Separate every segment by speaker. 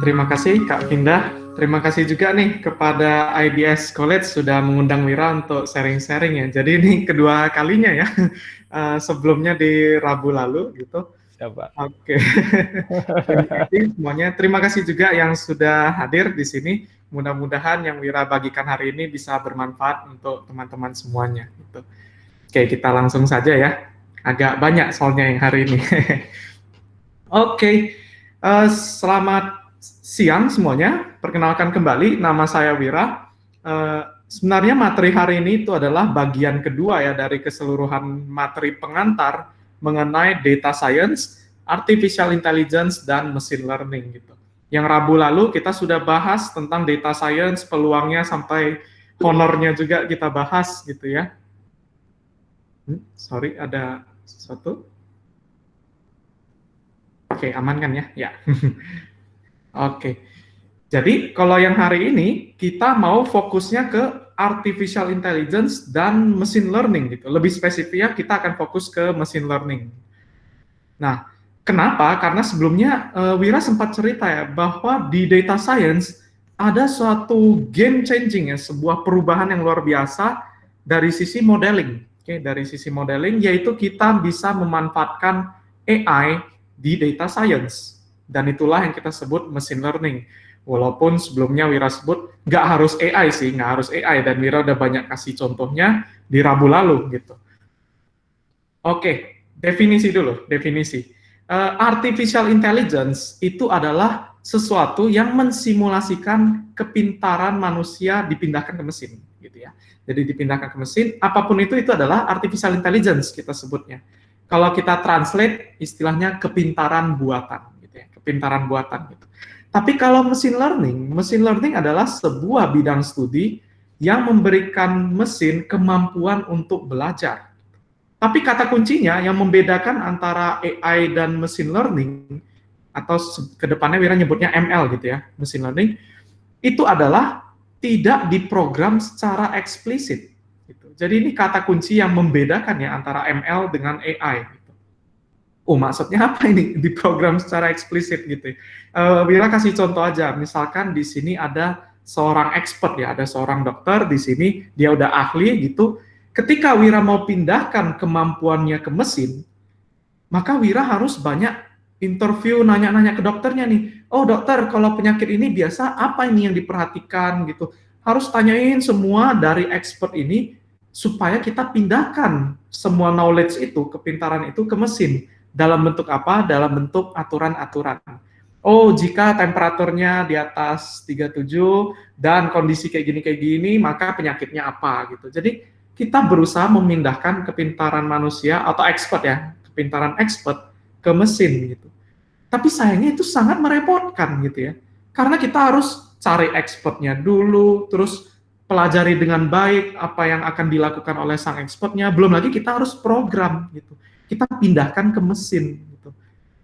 Speaker 1: Terima kasih Kak Vinda. Terima kasih juga nih kepada IDS College sudah mengundang Wira untuk sharing-sharing ya. Jadi ini kedua kalinya ya. Sebelumnya di Rabu lalu gitu.
Speaker 2: Siapa?
Speaker 1: Oke. Terima kasih semuanya. Terima kasih juga yang sudah hadir di sini. Mudah-mudahan yang Wira bagikan hari ini bisa bermanfaat untuk teman-teman semuanya gitu. Oke, kita langsung saja ya. Agak banyak soalnya yang hari ini. Oke, selamat siang semuanya. Perkenalkan kembali, nama saya Wira. Sebenarnya materi hari ini itu adalah bagian kedua ya dari keseluruhan materi pengantar mengenai data science, artificial intelligence, dan machine learning gitu. Yang Rabu lalu kita sudah bahas tentang data science, peluangnya sampai honornya juga kita bahas gitu ya. Sorry, ada sesuatu. Oke, aman kan ya? Ya. Oke. Jadi kalau yang hari ini kita mau fokusnya ke artificial intelligence dan machine learning gitu. Lebih spesifiknya kita akan fokus ke machine learning. Nah, kenapa? Karena sebelumnya Wira sempat cerita ya bahwa di data science ada suatu game changing ya, sebuah perubahan yang luar biasa dari sisi modeling. Oke, dari sisi modeling yaitu kita bisa memanfaatkan AI di data science. Dan itulah yang kita sebut machine learning. Walaupun sebelumnya Wira sebut nggak harus AI sih, nggak harus AI. Dan Wira udah banyak kasih contohnya di Rabu lalu gitu. Oke, definisi dulu, definisi. Artificial intelligence itu adalah sesuatu yang mensimulasikan kepintaran manusia dipindahkan ke mesin, gitu ya. Jadi dipindahkan ke mesin, apapun itu adalah artificial intelligence kita sebutnya. Kalau kita translate, istilahnya kepintaran buatan, gitu ya, kepintaran buatan gitu. Tapi kalau machine learning adalah sebuah bidang studi yang memberikan mesin kemampuan untuk belajar. Tapi kata kuncinya yang membedakan antara AI dan machine learning, atau kedepannya Wira nyebutnya ML gitu ya, machine learning, itu adalah tidak diprogram secara eksplisit. Gitu. Jadi ini kata kunci yang membedakan ya antara ML dengan AI. Gitu. Oh, maksudnya apa ini diprogram secara eksplisit gitu? Wira kasih contoh aja. Misalkan di sini ada seorang expert ya, ada seorang dokter di sini, dia udah ahli gitu. Ketika Wira mau pindahkan kemampuannya ke mesin, maka Wira harus banyak interview, nanya-nanya ke dokternya nih. Oh dokter, kalau penyakit ini biasa apa ini yang diperhatikan gitu. Harus tanyain semua dari expert ini supaya kita pindahkan semua knowledge itu, kepintaran itu ke mesin. Dalam bentuk apa? Dalam bentuk aturan-aturan. Oh, jika temperaturnya di atas 37 dan kondisi kayak gini, maka penyakitnya apa gitu. Jadi kita berusaha memindahkan kepintaran manusia atau expert ya, kepintaran expert ke mesin gitu. Tapi sayangnya itu sangat merepotkan gitu ya. Karena kita harus cari expertnya dulu, terus pelajari dengan baik apa yang akan dilakukan oleh sang expertnya, belum lagi kita harus program gitu. Kita pindahkan ke mesin gitu.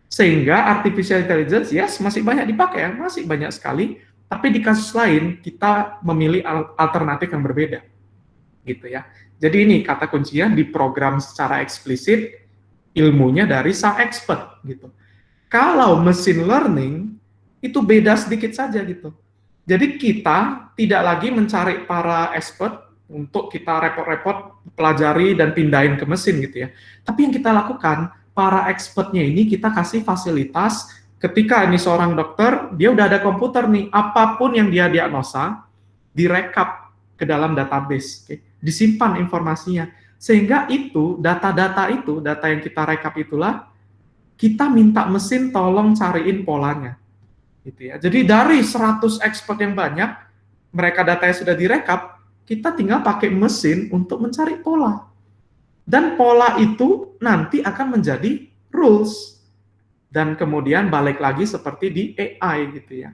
Speaker 1: Sehingga artificial intelligence yes masih banyak dipakai ya, masih banyak sekali, tapi di kasus lain kita memilih alternatif yang berbeda. Gitu ya. Jadi ini kata kuncinya diprogram secara eksplisit ilmunya dari sang expert gitu. Kalau machine learning itu beda sedikit saja gitu. Jadi kita tidak lagi mencari para expert untuk kita repot-repot pelajari dan pindahin ke mesin gitu ya. Tapi yang kita lakukan, para expertnya ini kita kasih fasilitas ketika ini seorang dokter, dia udah ada komputer nih, apapun yang dia diagnosa, direkap ke dalam database, okay? Disimpan informasinya. Sehingga itu, data-data itu, data yang kita rekap itulah, kita minta mesin tolong cariin polanya. Gitu ya. Jadi dari 100 expert yang banyak, mereka datanya sudah direkap, kita tinggal pakai mesin untuk mencari pola. Dan pola itu nanti akan menjadi rules. Dan kemudian balik lagi seperti di AI gitu ya.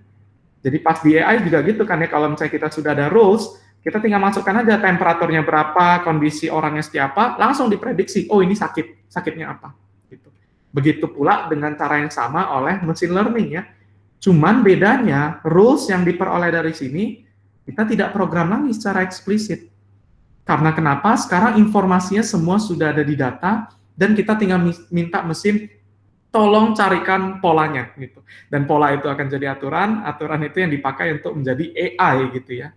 Speaker 1: Jadi pas di AI juga gitu kan ya, kalau misalnya kita sudah ada rules, kita tinggal masukkan aja temperaturnya berapa, kondisi orangnya siapa, langsung diprediksi, oh ini sakitnya apa. Gitu. Begitu pula dengan cara yang sama oleh machine learning ya. Cuman bedanya, rules yang diperoleh dari sini, kita tidak program lagi secara eksplisit. Karena kenapa? Sekarang informasinya semua sudah ada di data, dan kita tinggal minta mesin, tolong carikan polanya gitu. Dan pola itu akan jadi aturan, aturan itu yang dipakai untuk menjadi AI gitu ya.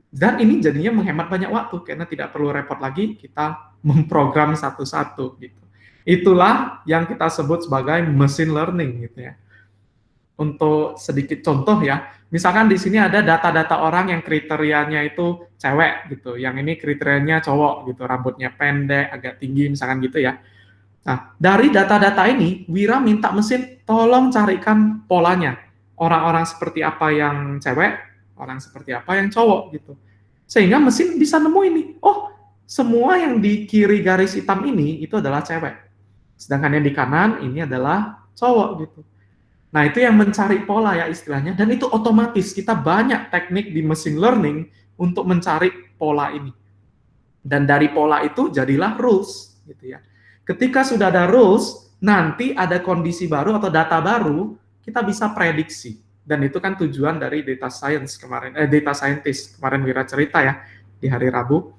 Speaker 1: Dan ini jadinya menghemat banyak waktu karena tidak perlu repot lagi kita memprogram satu-satu gitu. Itulah yang kita sebut sebagai machine learning gitu ya. Untuk sedikit contoh ya, misalkan di sini ada data-data orang yang kriterianya itu cewek gitu, yang ini kriterianya cowok gitu, rambutnya pendek, agak tinggi misalkan gitu ya. Nah, dari data-data ini, Wira minta mesin tolong carikan polanya. Orang-orang seperti apa yang cewek, orang seperti apa yang cowok gitu. Sehingga mesin bisa nemu ini. Oh, semua yang di kiri garis hitam ini itu adalah cewek. Sedangkan yang di kanan ini adalah cowok gitu. Nah, itu yang mencari pola ya istilahnya. Dan itu otomatis kita banyak teknik di machine learning untuk mencari pola ini. Dan dari pola itu jadilah rules gitu ya. Ketika sudah ada rules, nanti ada kondisi baru atau data baru, kita bisa prediksi. Dan itu kan tujuan dari data science kemarin, data scientist kemarin Wira cerita ya di hari Rabu.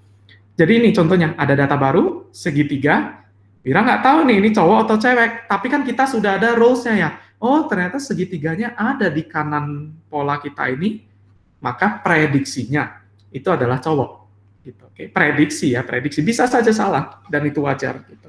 Speaker 1: Jadi ini contohnya, ada data baru, segitiga, Wira nggak tahu nih ini cowok atau cewek, tapi kan kita sudah ada rules-nya ya. Oh, ternyata segitiganya ada di kanan pola kita ini, maka prediksinya itu adalah cowok. Gitu. Oke, prediksi ya, prediksi bisa saja salah dan itu wajar. Gitu.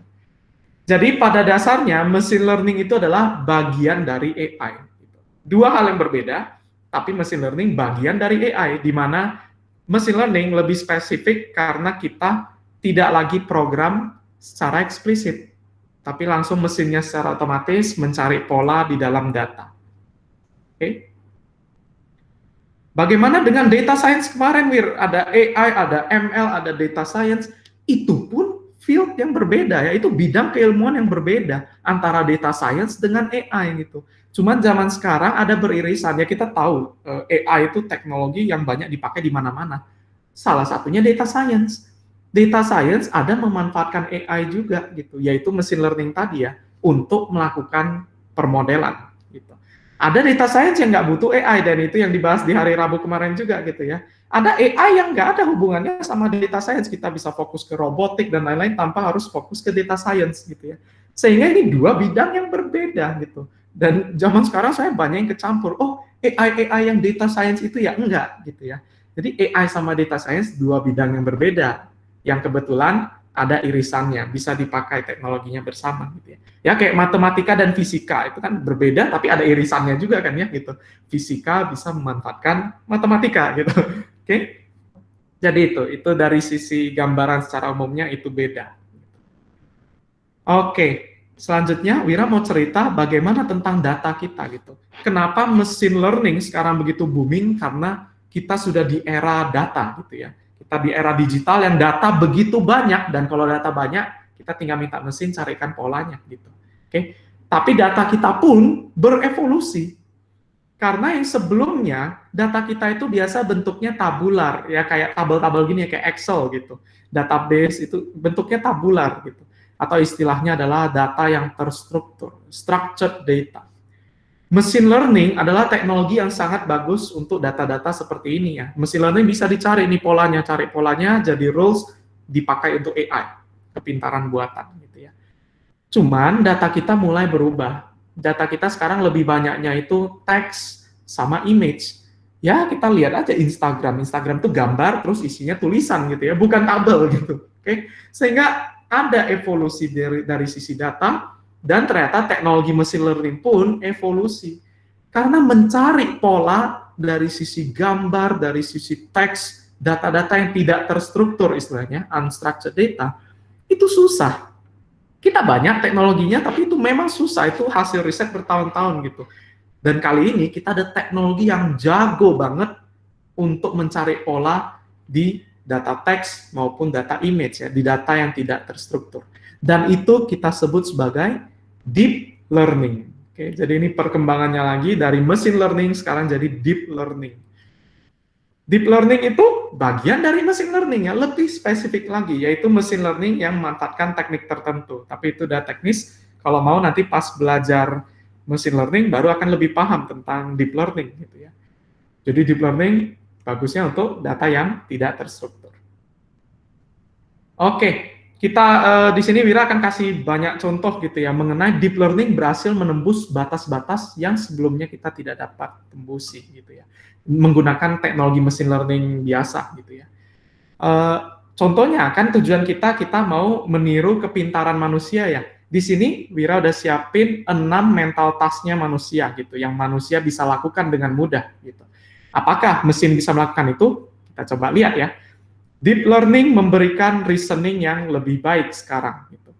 Speaker 1: Jadi pada dasarnya machine learning itu adalah bagian dari AI. Gitu. Dua hal yang berbeda, tapi machine learning bagian dari AI, di mana machine learning lebih spesifik karena kita tidak lagi program secara eksplisit, tapi langsung mesinnya secara otomatis mencari pola di dalam data. Oke. Bagaimana dengan data science kemarin, Wir? Ada AI, ada ML, ada data science. Itu pun field yang berbeda, ya. Itu bidang keilmuan yang berbeda antara data science dengan AI gitu. Cuman zaman sekarang ada beririsan, ya kita tahu AI itu teknologi yang banyak dipakai di mana-mana. Salah satunya data science. Data science ada memanfaatkan AI juga gitu, yaitu machine learning tadi ya, untuk melakukan permodelan gitu. Ada data science yang nggak butuh AI, dan itu yang dibahas di hari Rabu kemarin juga gitu ya. Ada AI yang nggak ada hubungannya sama data science, kita bisa fokus ke robotik dan lain-lain tanpa harus fokus ke data science gitu ya. Sehingga ini dua bidang yang berbeda gitu. Dan zaman sekarang saya banyak yang kecampur. Oh, AI yang data science itu ya enggak gitu ya. Jadi AI sama data science dua bidang yang berbeda, yang kebetulan ada irisannya, bisa dipakai teknologinya bersama gitu ya. Ya kayak matematika dan fisika itu kan berbeda tapi ada irisannya juga kan ya gitu. Fisika bisa memanfaatkan matematika gitu. Oke. Jadi itu dari sisi gambaran secara umumnya itu beda. Oke. Selanjutnya Wira mau cerita bagaimana tentang data kita gitu. Kenapa machine learning sekarang begitu booming, karena kita sudah di era data gitu ya. Kita di era digital yang data begitu banyak, dan kalau data banyak kita tinggal minta mesin carikan polanya gitu. Oke. Tapi data kita pun berevolusi. Karena yang sebelumnya data kita itu biasa bentuknya tabular ya, kayak tabel-tabel gini ya, kayak Excel gitu. Database itu bentuknya tabular gitu. Atau istilahnya adalah data yang terstruktur, structured data. Machine learning adalah teknologi yang sangat bagus untuk data-data seperti ini ya. Machine learning bisa dicari ini polanya, cari polanya jadi rules, dipakai untuk AI, kepintaran buatan gitu ya. Cuman data kita mulai berubah. Data kita sekarang lebih banyaknya itu teks sama image. Ya kita lihat aja Instagram tuh gambar terus isinya tulisan gitu ya, bukan tabel gitu. Oke. Sehingga ada evolusi dari sisi data, dan ternyata teknologi machine learning pun evolusi. Karena mencari pola dari sisi gambar, dari sisi teks, data-data yang tidak terstruktur istilahnya, unstructured data, itu susah. Kita banyak teknologinya, tapi itu memang susah, itu hasil riset bertahun-tahun gitu. Dan kali ini kita ada teknologi yang jago banget untuk mencari pola di data teks maupun data image ya, di data yang tidak terstruktur. Dan itu kita sebut sebagai deep learning. Oke, jadi ini perkembangannya lagi dari machine learning sekarang jadi deep learning. Deep learning itu bagian dari machine learning ya, lebih spesifik lagi, yaitu machine learning yang memanfaatkan teknik tertentu. Tapi itu udah teknis, kalau mau nanti pas belajar machine learning baru akan lebih paham tentang deep learning gitu ya. Jadi deep learning bagusnya untuk data yang tidak terstruktur. Oke, Kita di sini Wira akan kasih banyak contoh gitu ya mengenai deep learning berhasil menembus batas-batas yang sebelumnya kita tidak dapat tembusi gitu ya menggunakan teknologi machine learning biasa gitu ya. Eh, Contohnya kan tujuan kita mau meniru kepintaran manusia ya. Di sini Wira udah siapin 6 mental task-nya manusia gitu yang manusia bisa lakukan dengan mudah gitu. Apakah mesin bisa melakukan itu? Kita coba lihat ya. Deep learning memberikan reasoning yang lebih baik sekarang. Gitu.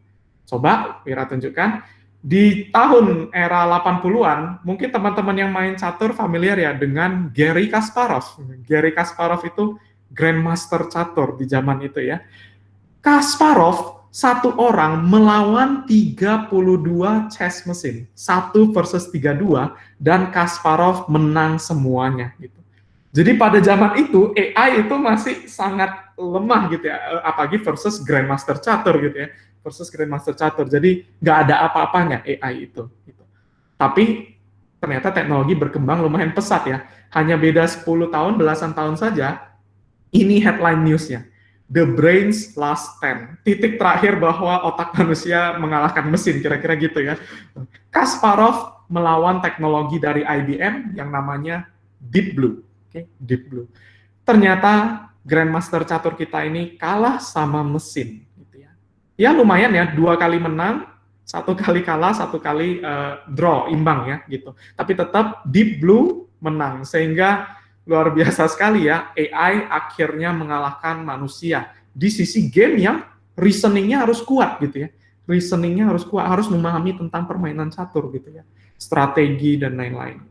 Speaker 1: Coba Wira tunjukkan. Di tahun era 80-an, mungkin teman-teman yang main catur familiar ya dengan Garry Kasparov. Garry Kasparov itu Grandmaster catur di zaman itu ya. Kasparov satu orang melawan 32 chess mesin, 1 versus 32, dan Kasparov menang semuanya gitu. Jadi pada zaman itu AI itu masih sangat lemah gitu ya, apalagi versus Grandmaster catur gitu ya, versus Grandmaster catur. Jadi nggak ada apa-apanya AI itu. Gitu. Tapi ternyata teknologi berkembang lumayan pesat ya. Hanya beda 10 tahun, belasan tahun saja, ini headline newsnya. The brain's last stand. Titik terakhir bahwa otak manusia mengalahkan mesin, kira-kira gitu ya. Kasparov melawan teknologi dari IBM yang namanya Deep Blue. Deep Blue. Ternyata Grandmaster catur kita ini kalah sama mesin. Gitu ya. Ya lumayan ya, 2 kali menang, 1 kali kalah, 1 kali draw, imbang ya gitu. Tapi tetap Deep Blue menang, sehingga luar biasa sekali ya, AI akhirnya mengalahkan manusia di sisi game yang reasoningnya harus kuat gitu ya. Reasoningnya harus kuat, harus memahami tentang permainan catur gitu ya, strategi dan lain-lain.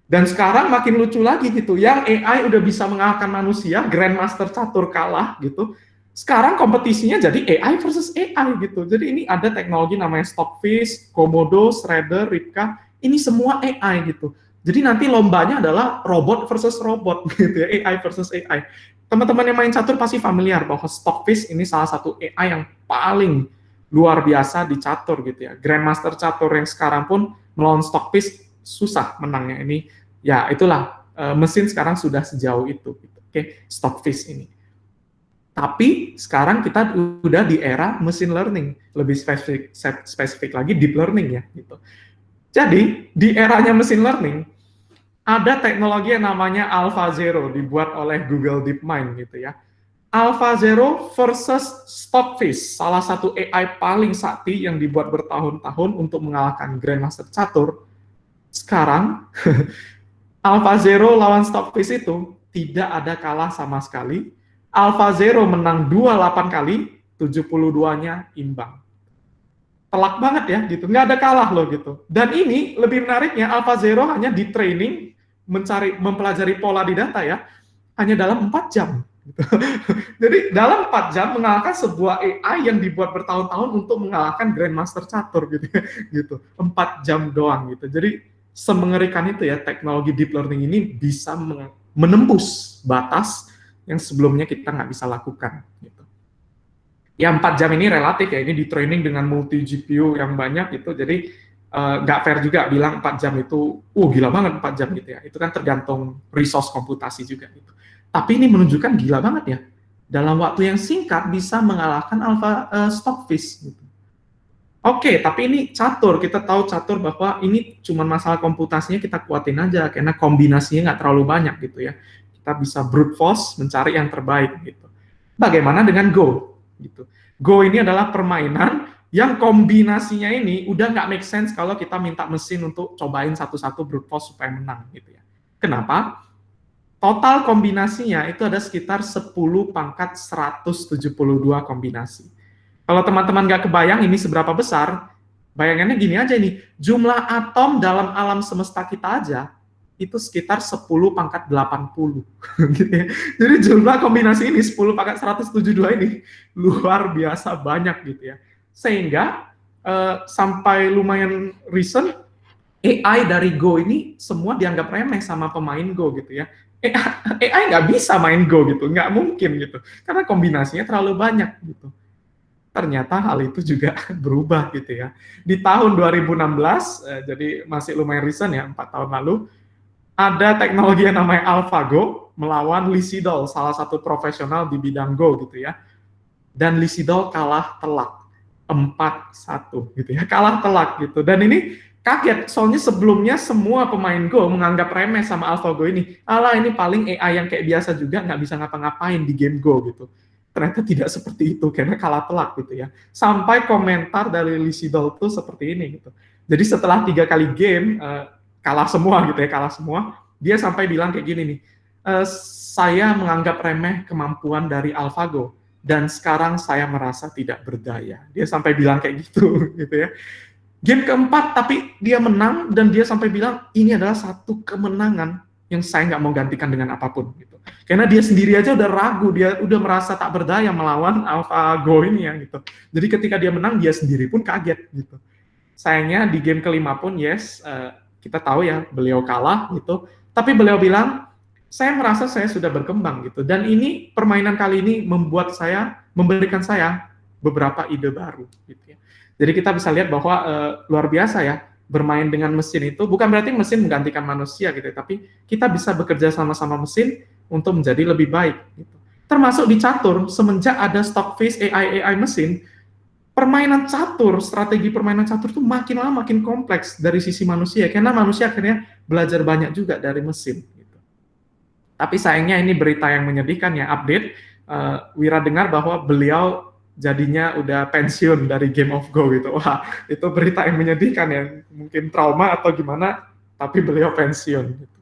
Speaker 1: Dan sekarang makin lucu lagi gitu, yang AI udah bisa mengalahkan manusia, Grandmaster catur kalah gitu. Sekarang kompetisinya jadi AI versus AI gitu. Jadi ini ada teknologi namanya Stockfish, Komodo, Shredder, Ripka, ini semua AI gitu. Jadi nanti lombanya adalah robot versus robot gitu ya, AI versus AI. Teman-teman yang main catur pasti familiar bahwa Stockfish ini salah satu AI yang paling luar biasa di catur gitu ya. Grandmaster catur yang sekarang pun melawan Stockfish susah menangnya ini. Ya itulah mesin sekarang sudah sejauh itu. Gitu. Oke, Stockfish ini. Tapi sekarang kita udah di era machine learning, lebih spesifik lagi deep learning ya gitu. Jadi di eranya machine learning ada teknologi yang namanya AlphaZero dibuat oleh Google DeepMind gitu ya. AlphaZero versus Stockfish, salah satu AI paling sakti yang dibuat bertahun-tahun untuk mengalahkan Grandmaster catur. Sekarang AlphaZero lawan Stockfish itu tidak ada kalah sama sekali. AlphaZero menang 28 kali, 72-nya imbang. Telak banget ya gitu, nggak ada kalah loh gitu. Dan ini lebih menariknya, AlphaZero hanya di training mempelajari pola di data ya, hanya dalam 4 jam. Gitu. Jadi dalam 4 jam mengalahkan sebuah AI yang dibuat bertahun-tahun untuk mengalahkan Grandmaster catur gitu, gitu. 4 jam doang gitu. Jadi semengerikan itu ya teknologi deep learning ini bisa menembus batas yang sebelumnya kita nggak bisa lakukan. Gitu. Ya 4 jam ini relatif ya, ini di training dengan multi GPU yang banyak gitu, jadi nggak fair juga bilang 4 jam itu, gila banget 4 jam gitu ya, itu kan tergantung resource komputasi juga gitu. Tapi ini menunjukkan gila banget ya, dalam waktu yang singkat bisa mengalahkan Stockfish gitu. Oke, tapi ini catur, kita tahu catur bahwa ini cuma masalah komputasinya kita kuatin aja, karena kombinasinya nggak terlalu banyak gitu ya. Kita bisa brute force mencari yang terbaik gitu. Bagaimana dengan Go? Gitu. Go ini adalah permainan yang kombinasinya ini udah nggak make sense kalau kita minta mesin untuk cobain satu-satu brute force supaya menang gitu ya. Kenapa? Total kombinasinya itu ada sekitar 10 pangkat 172 kombinasi. Kalau teman-teman nggak kebayang ini seberapa besar, bayangannya gini aja nih, jumlah atom dalam alam semesta kita aja, itu sekitar 10 pangkat 80. Gitu ya. Jadi jumlah kombinasi ini, 10 pangkat 172 ini, luar biasa banyak gitu ya. Sehingga sampai lumayan recent, AI dari Go ini semua dianggap remeh sama pemain Go gitu ya. AI nggak bisa main Go gitu, nggak mungkin gitu. Karena kombinasinya terlalu banyak gitu. Ternyata hal itu juga berubah gitu ya. Di tahun 2016, jadi masih lumayan recent ya, 4 tahun lalu, ada teknologi yang namanya AlphaGo melawan Lee Sedol, salah satu profesional di bidang Go gitu ya. dan Lisidol kalah telak 4-1 gitu ya, kalah telak gitu. Dan ini kaget, soalnya sebelumnya semua pemain Go menganggap remeh sama AlphaGo ini. Alah, ini paling AI yang kayak biasa juga, nggak bisa ngapa-ngapain di game Go gitu. Ternyata tidak seperti itu, karena kalah telak gitu ya. Sampai komentar dari Lisidol tuh seperti ini gitu. Jadi setelah 3 kali game, kalah semua gitu ya, kalah semua, dia sampai bilang kayak gini nih, saya menganggap remeh kemampuan dari AlphaGo, dan sekarang saya merasa tidak berdaya. Dia sampai bilang kayak gitu, gitu ya. Game keempat, tapi dia menang, dan dia sampai bilang, ini adalah satu kemenangan yang saya nggak mau gantikan dengan apapun. Gitu. Karena dia sendiri aja udah ragu, dia udah merasa tak berdaya melawan AlphaGo ini ya. Gitu. Jadi ketika dia menang, dia sendiri pun kaget. Gitu. Sayangnya di game kelima pun, yes, kita tahu ya, beliau kalah gitu. Tapi beliau bilang, saya merasa saya sudah berkembang gitu. Dan ini permainan kali ini memberikan saya beberapa ide baru gitu ya. Jadi kita bisa lihat bahwa luar biasa ya, bermain dengan mesin itu bukan berarti mesin menggantikan manusia gitu, tapi kita bisa bekerja sama-sama mesin untuk menjadi lebih baik gitu. Termasuk di catur, semenjak ada Stockfish AI mesin, permainan catur, strategi permainan catur itu makin lama makin kompleks dari sisi manusia, karena manusia akhirnya belajar banyak juga dari mesin. Gitu. Tapi sayangnya ini berita yang menyedihkan ya, update, Wira dengar bahwa beliau jadinya udah pensiun dari Game of Go gitu. Wah, itu berita yang menyedihkan ya, mungkin trauma atau gimana, tapi beliau pensiun. Gitu.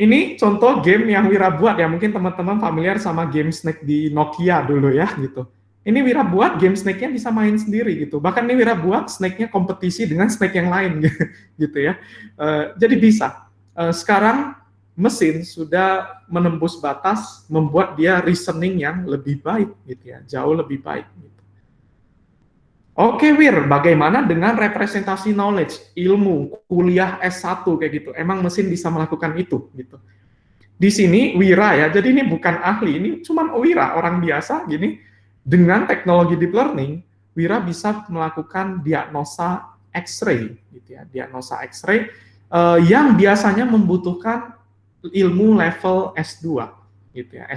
Speaker 1: Ini contoh game yang Wira buat ya, mungkin teman-teman familiar sama game Snake di Nokia dulu ya gitu. Ini Wira buat game Snake-nya bisa main sendiri gitu. Bahkan ini Wira buat Snake-nya kompetisi dengan Snake yang lain gitu ya. Jadi bisa. Sekarang mesin sudah menembus batas, membuat dia reasoning yang lebih baik gitu ya, jauh lebih baik. Gitu. Oke Wir, bagaimana dengan representasi knowledge, ilmu, kuliah S1 kayak gitu? Emang mesin bisa melakukan itu gitu? Di sini Wira ya, jadi ini bukan ahli, ini cuma Wira, orang biasa gini, dengan teknologi deep learning, Wira bisa melakukan diagnosa X-ray, gitu ya, diagnosa X-ray yang biasanya membutuhkan ilmu level S2, gitu ya,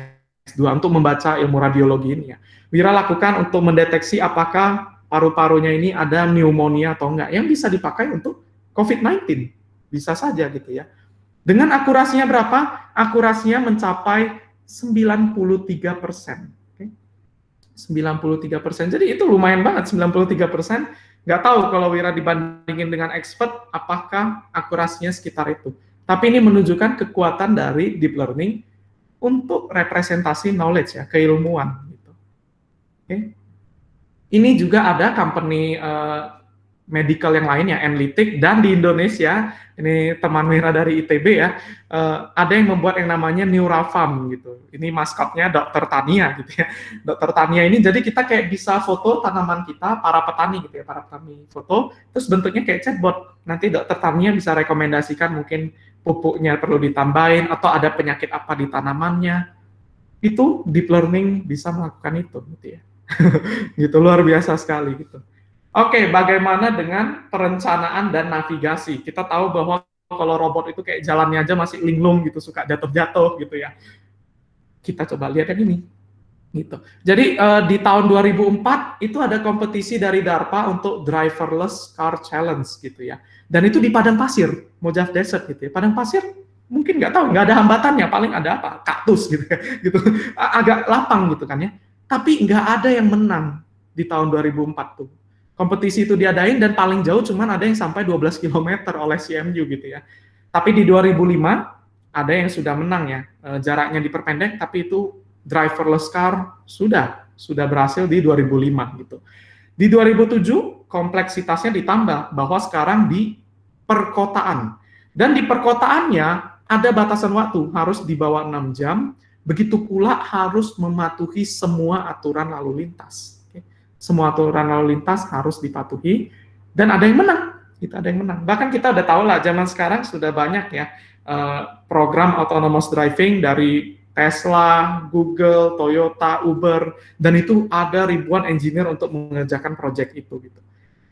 Speaker 1: S2 untuk membaca ilmu radiologi ini ya. Wira lakukan untuk mendeteksi apakah paru-parunya ini ada pneumonia atau enggak, yang bisa dipakai untuk COVID-19, bisa saja gitu ya. Dengan akurasinya berapa? Akurasinya mencapai 93%. 93%. Jadi itu lumayan banget, 93%. Nggak tahu kalau Wira dibandingin dengan expert, apakah akurasinya sekitar itu. Tapi ini menunjukkan kekuatan dari deep learning untuk representasi knowledge ya, keilmuan. Gitu. Oke. Ini juga ada company medical yang lain ya, Analytic, dan di Indonesia, ini teman Wira dari ITB ya, ada yang membuat yang namanya Neurafarm gitu. Ini maskotnya Dokter Tania gitu ya. Dokter Tania ini jadi kita kayak bisa foto tanaman kita, para petani gitu ya, para petani foto, terus bentuknya kayak chatbot. Nanti Dokter Tania bisa rekomendasikan mungkin pupuknya perlu ditambahin atau ada penyakit apa di tanamannya. Itu deep learning bisa melakukan itu gitu ya. Gitu, luar biasa sekali gitu. Oke, bagaimana dengan perencanaan dan navigasi? Kita tahu bahwa kalau robot itu kayak jalannya aja masih linglung gitu, suka jatuh-jatuh gitu ya. Kita coba lihat yang ini. Gitu. Jadi di tahun 2004 itu ada kompetisi dari DARPA untuk driverless car challenge gitu ya. Dan itu di padang pasir, Mojave Desert gitu ya. Padang pasir mungkin nggak tahu, nggak ada hambatannya, paling ada apa? Kaktus gitu ya. Gitu. Agak lapang gitu kan ya. Tapi nggak ada yang menang di tahun 2004 tuh. Kompetisi itu diadain dan paling jauh cuman ada yang sampai 12 km oleh CMU gitu ya. Tapi di 2005 ada yang sudah menang ya. Jaraknya diperpendek tapi itu driverless car sudah berhasil di 2005 gitu. Di 2007 kompleksitasnya ditambah bahwa sekarang di perkotaan. Dan di perkotaannya ada batasan waktu, harus di bawah 6 jam. Begitu pula harus mematuhi semua aturan lalu lintas. Semua aturan lalu lintas harus dipatuhi dan ada yang menang. Kita ada yang menang. Bahkan kita udah tahu lah zaman sekarang sudah banyak ya program autonomous driving dari Tesla, Google, Toyota, Uber, dan itu ada ribuan engineer untuk mengerjakan proyek itu gitu.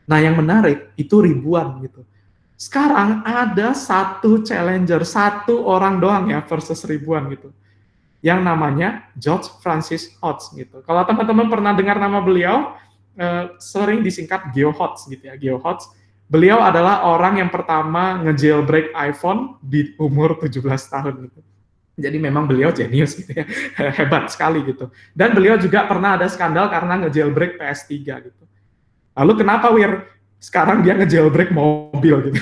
Speaker 1: Nah, yang menarik itu ribuan gitu. Sekarang ada satu challenger, satu orang doang ya versus ribuan gitu. yang namanya George Francis Hotz gitu. Kalau teman-teman pernah dengar nama beliau, sering disingkat Geo Hotz gitu ya, Geo Hotz. Beliau adalah orang yang pertama nge-jailbreak iPhone di umur 17 tahun gitu. Jadi memang beliau jenius gitu ya, hebat sekali gitu. Dan beliau juga pernah ada skandal karena nge-jailbreak PS3 gitu. Lalu kenapa Wir? Sekarang dia nge-jailbreak mobil gitu.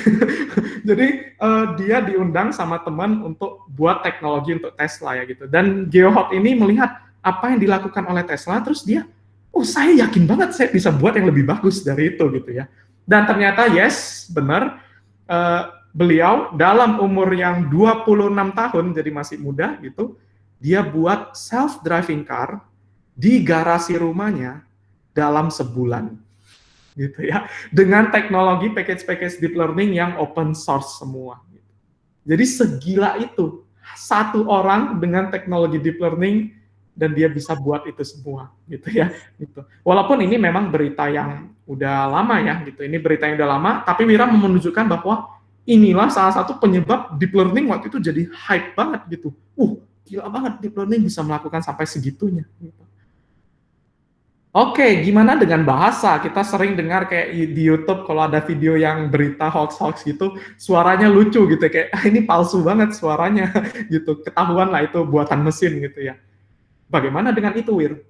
Speaker 1: Jadi dia diundang sama teman untuk buat teknologi untuk Tesla ya gitu. Dan Geohot ini melihat apa yang dilakukan oleh Tesla, terus dia, oh saya yakin banget saya bisa buat yang lebih bagus dari itu gitu ya. Dan ternyata yes, benar, beliau dalam umur yang 26 tahun, jadi masih muda gitu, dia buat self-driving car di garasi rumahnya dalam sebulan gitu ya, dengan teknologi package deep learning yang open source semua. Jadi segila itu satu orang dengan teknologi deep learning dan dia bisa buat itu semua gitu ya. Gitu. Walaupun ini memang berita yang udah lama ya gitu. Ini berita yang udah lama, tapi Wira menunjukkan bahwa inilah salah satu penyebab deep learning waktu itu jadi hype banget gitu. Gila banget deep learning bisa melakukan sampai segitunya gitu. Oke, gimana dengan bahasa? Kita sering dengar kayak di YouTube kalau ada video yang berita hoax-hoax gitu, suaranya lucu gitu, kayak ini palsu banget suaranya gitu. Ketahuan lah itu buatan mesin gitu ya. Bagaimana dengan itu, Wir?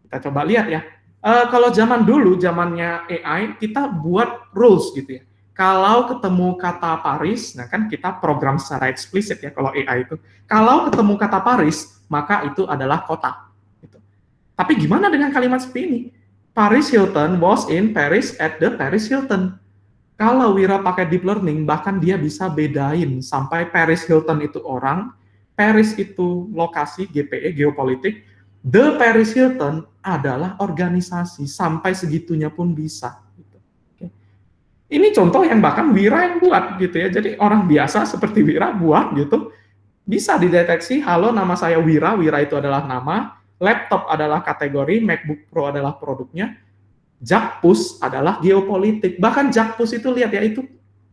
Speaker 1: Kita coba lihat ya. Kalau zaman dulu, zamannya AI, kita buat rules gitu ya. Kalau ketemu kata Paris, nah kan kita program secara eksplisit ya kalau AI itu. Kalau ketemu kata Paris, maka itu adalah kota. Tapi gimana dengan kalimat seperti ini? Paris Hilton was in Paris at the Paris Hilton. Kalau Wira pakai deep learning, bahkan dia bisa bedain sampai Paris Hilton itu orang, Paris itu lokasi, GPE, geopolitik, the Paris Hilton adalah organisasi, sampai segitunya pun bisa. Ini contoh yang bahkan Wira yang buat gitu ya. Jadi orang biasa seperti Wira buat gitu, bisa dideteksi, halo nama saya Wira, Wira itu adalah nama, laptop adalah kategori, MacBook Pro adalah produknya, Jakpus adalah geopolitik. Bahkan Jakpus itu lihat ya, itu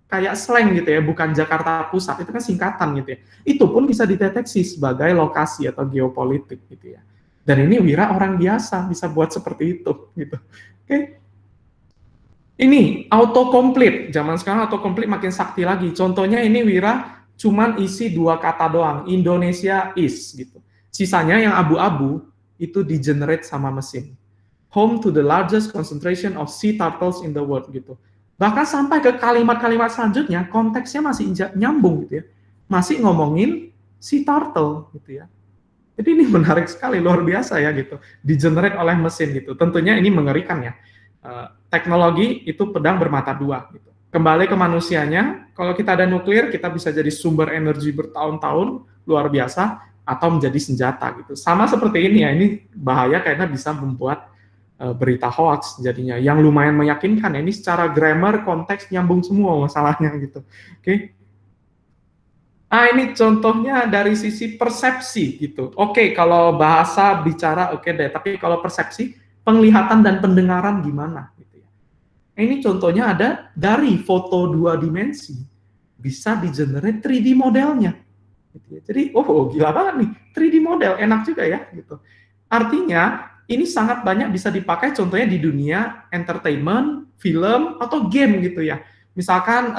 Speaker 1: kayak slang gitu ya, bukan Jakarta Pusat, itu kan singkatan gitu ya. Itu pun bisa dideteksi sebagai lokasi atau geopolitik gitu ya. Dan ini Wira orang biasa bisa buat seperti itu gitu. Oke. Ini autocomplete. Zaman sekarang autocomplete makin sakti lagi. Contohnya ini Wira cuman isi 2 kata doang, Indonesia is gitu. Sisanya yang abu-abu itu di-generate sama mesin. Home to the largest concentration of sea turtles in the world gitu. Bahkan sampai ke kalimat-kalimat selanjutnya, konteksnya masih nyambung gitu ya. Masih ngomongin sea turtle gitu ya. Jadi ini menarik sekali, luar biasa ya gitu. Di-generate oleh mesin gitu. Tentunya ini mengerikan ya. Teknologi itu pedang bermata dua gitu. Kembali ke manusianya, kalau kita ada nuklir, kita bisa jadi sumber energi bertahun-tahun, luar biasa, atau menjadi senjata gitu. Sama seperti ini ya, ini bahaya karena bisa membuat berita hoax jadinya, yang lumayan meyakinkan ya. Ini secara grammar, konteks nyambung semua masalahnya gitu. Oke. Ini contohnya dari sisi persepsi gitu. Oke, kalau bahasa bicara oke deh, tapi kalau persepsi, penglihatan dan pendengaran gimana gitu ya. Ini contohnya ada dari foto 2 dimensi bisa di-generate 3D modelnya. Gitu ya. Jadi, gila banget nih, 3D model, enak juga ya, gitu. Artinya, ini sangat banyak bisa dipakai contohnya di dunia entertainment, film, atau game gitu ya. Misalkan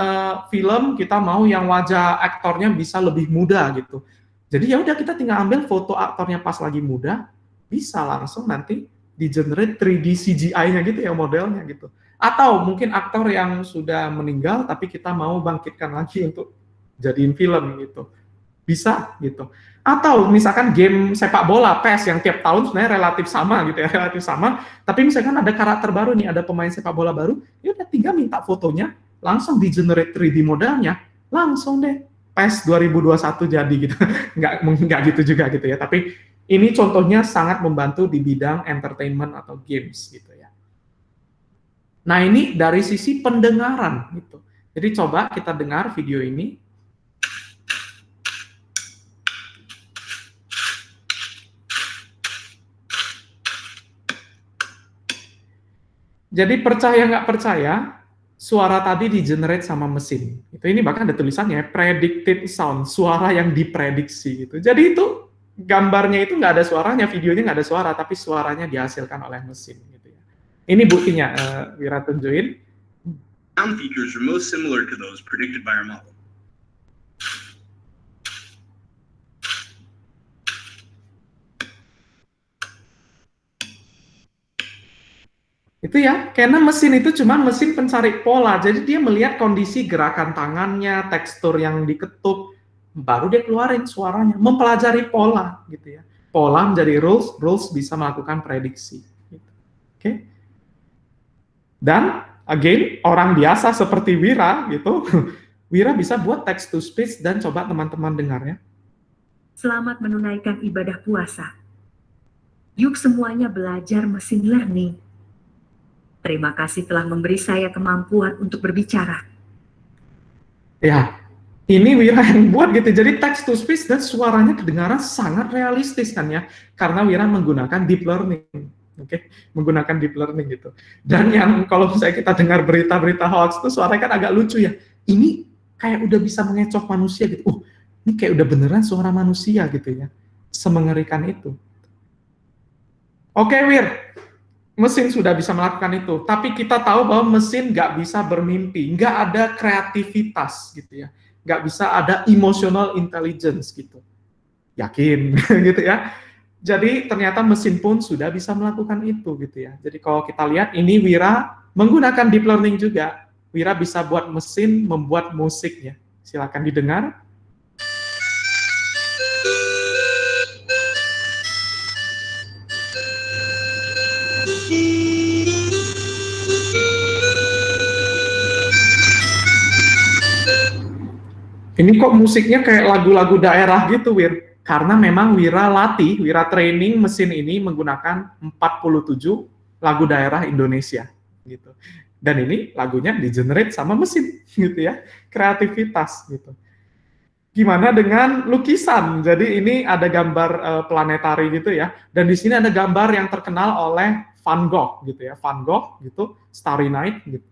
Speaker 1: film kita mau yang wajah aktornya bisa lebih muda gitu. Jadi ya udah kita tinggal ambil foto aktornya pas lagi muda, bisa langsung nanti di-generate 3D CGI-nya gitu ya modelnya gitu. Atau mungkin aktor yang sudah meninggal tapi kita mau bangkitkan lagi untuk jadiin film gitu. Bisa gitu. Atau misalkan game sepak bola PES yang tiap tahun sebenarnya relatif sama gitu ya, relatif sama, tapi misalkan ada karakter baru nih, ada pemain sepak bola baru, ya udah tinggal minta fotonya, langsung di-generate 3D modelnya, langsung deh PES 2021 jadi gitu. Nggak gitu juga gitu ya, tapi ini contohnya sangat membantu di bidang entertainment atau games gitu ya. Nah, ini dari sisi pendengaran gitu. Jadi coba kita dengar video ini. Jadi percaya nggak percaya, suara tadi di-generate sama mesin. Ini bahkan ada tulisannya, predicted sound, suara yang diprediksi gitu. Jadi itu gambarnya itu nggak ada suaranya, videonya nggak ada suara, tapi suaranya dihasilkan oleh mesin gitu ya. Ini buktinya, Wira tunjukin.
Speaker 2: Sound features are most similar to those predicted by our model.
Speaker 1: Itu ya, karena mesin itu cuma mesin pencari pola, jadi dia melihat kondisi gerakan tangannya, tekstur yang diketuk, baru dia keluarin suaranya, mempelajari pola gitu ya. Pola menjadi rules, rules bisa melakukan prediksi. Gitu. Oke. Dan again, orang biasa seperti Wira gitu, Wira bisa buat text to speech dan coba teman-teman dengar ya.
Speaker 3: Selamat menunaikan ibadah puasa. Yuk semuanya belajar mesin learning. Terima kasih telah memberi saya kemampuan untuk berbicara.
Speaker 1: Ya, ini Wira yang buat gitu. Jadi text to speech dan suaranya kedengaran sangat realistis kan ya, karena Wira menggunakan deep learning. Oke, menggunakan deep learning gitu. Dan yang kalau misalnya kita dengar berita-berita hoax itu suaranya kan agak lucu ya. Ini kayak udah bisa mengecoh manusia gitu. Ini kayak udah beneran suara manusia gitu ya. Semengerikan itu. Oke, Wir. Mesin sudah bisa melakukan itu, tapi kita tahu bahwa mesin nggak bisa bermimpi, nggak ada kreativitas gitu ya, nggak bisa ada emotional intelligence gitu. Yakin gitu ya. Jadi ternyata mesin pun sudah bisa melakukan itu gitu ya. Jadi kalau kita lihat ini Wira menggunakan deep learning juga. Wira bisa buat mesin membuat musik ya. Silakan didengar. Ini kok musiknya kayak lagu-lagu daerah gitu, Wir. Karena memang Wira latih, Wira training mesin ini menggunakan 47 lagu daerah Indonesia gitu. Dan ini lagunya di-generate sama mesin gitu ya. Kreativitas gitu. Gimana dengan lukisan? Jadi ini ada gambar planetari gitu ya. Dan di sini ada gambar yang terkenal oleh Van Gogh gitu ya. Van Gogh gitu, Starry Night gitu.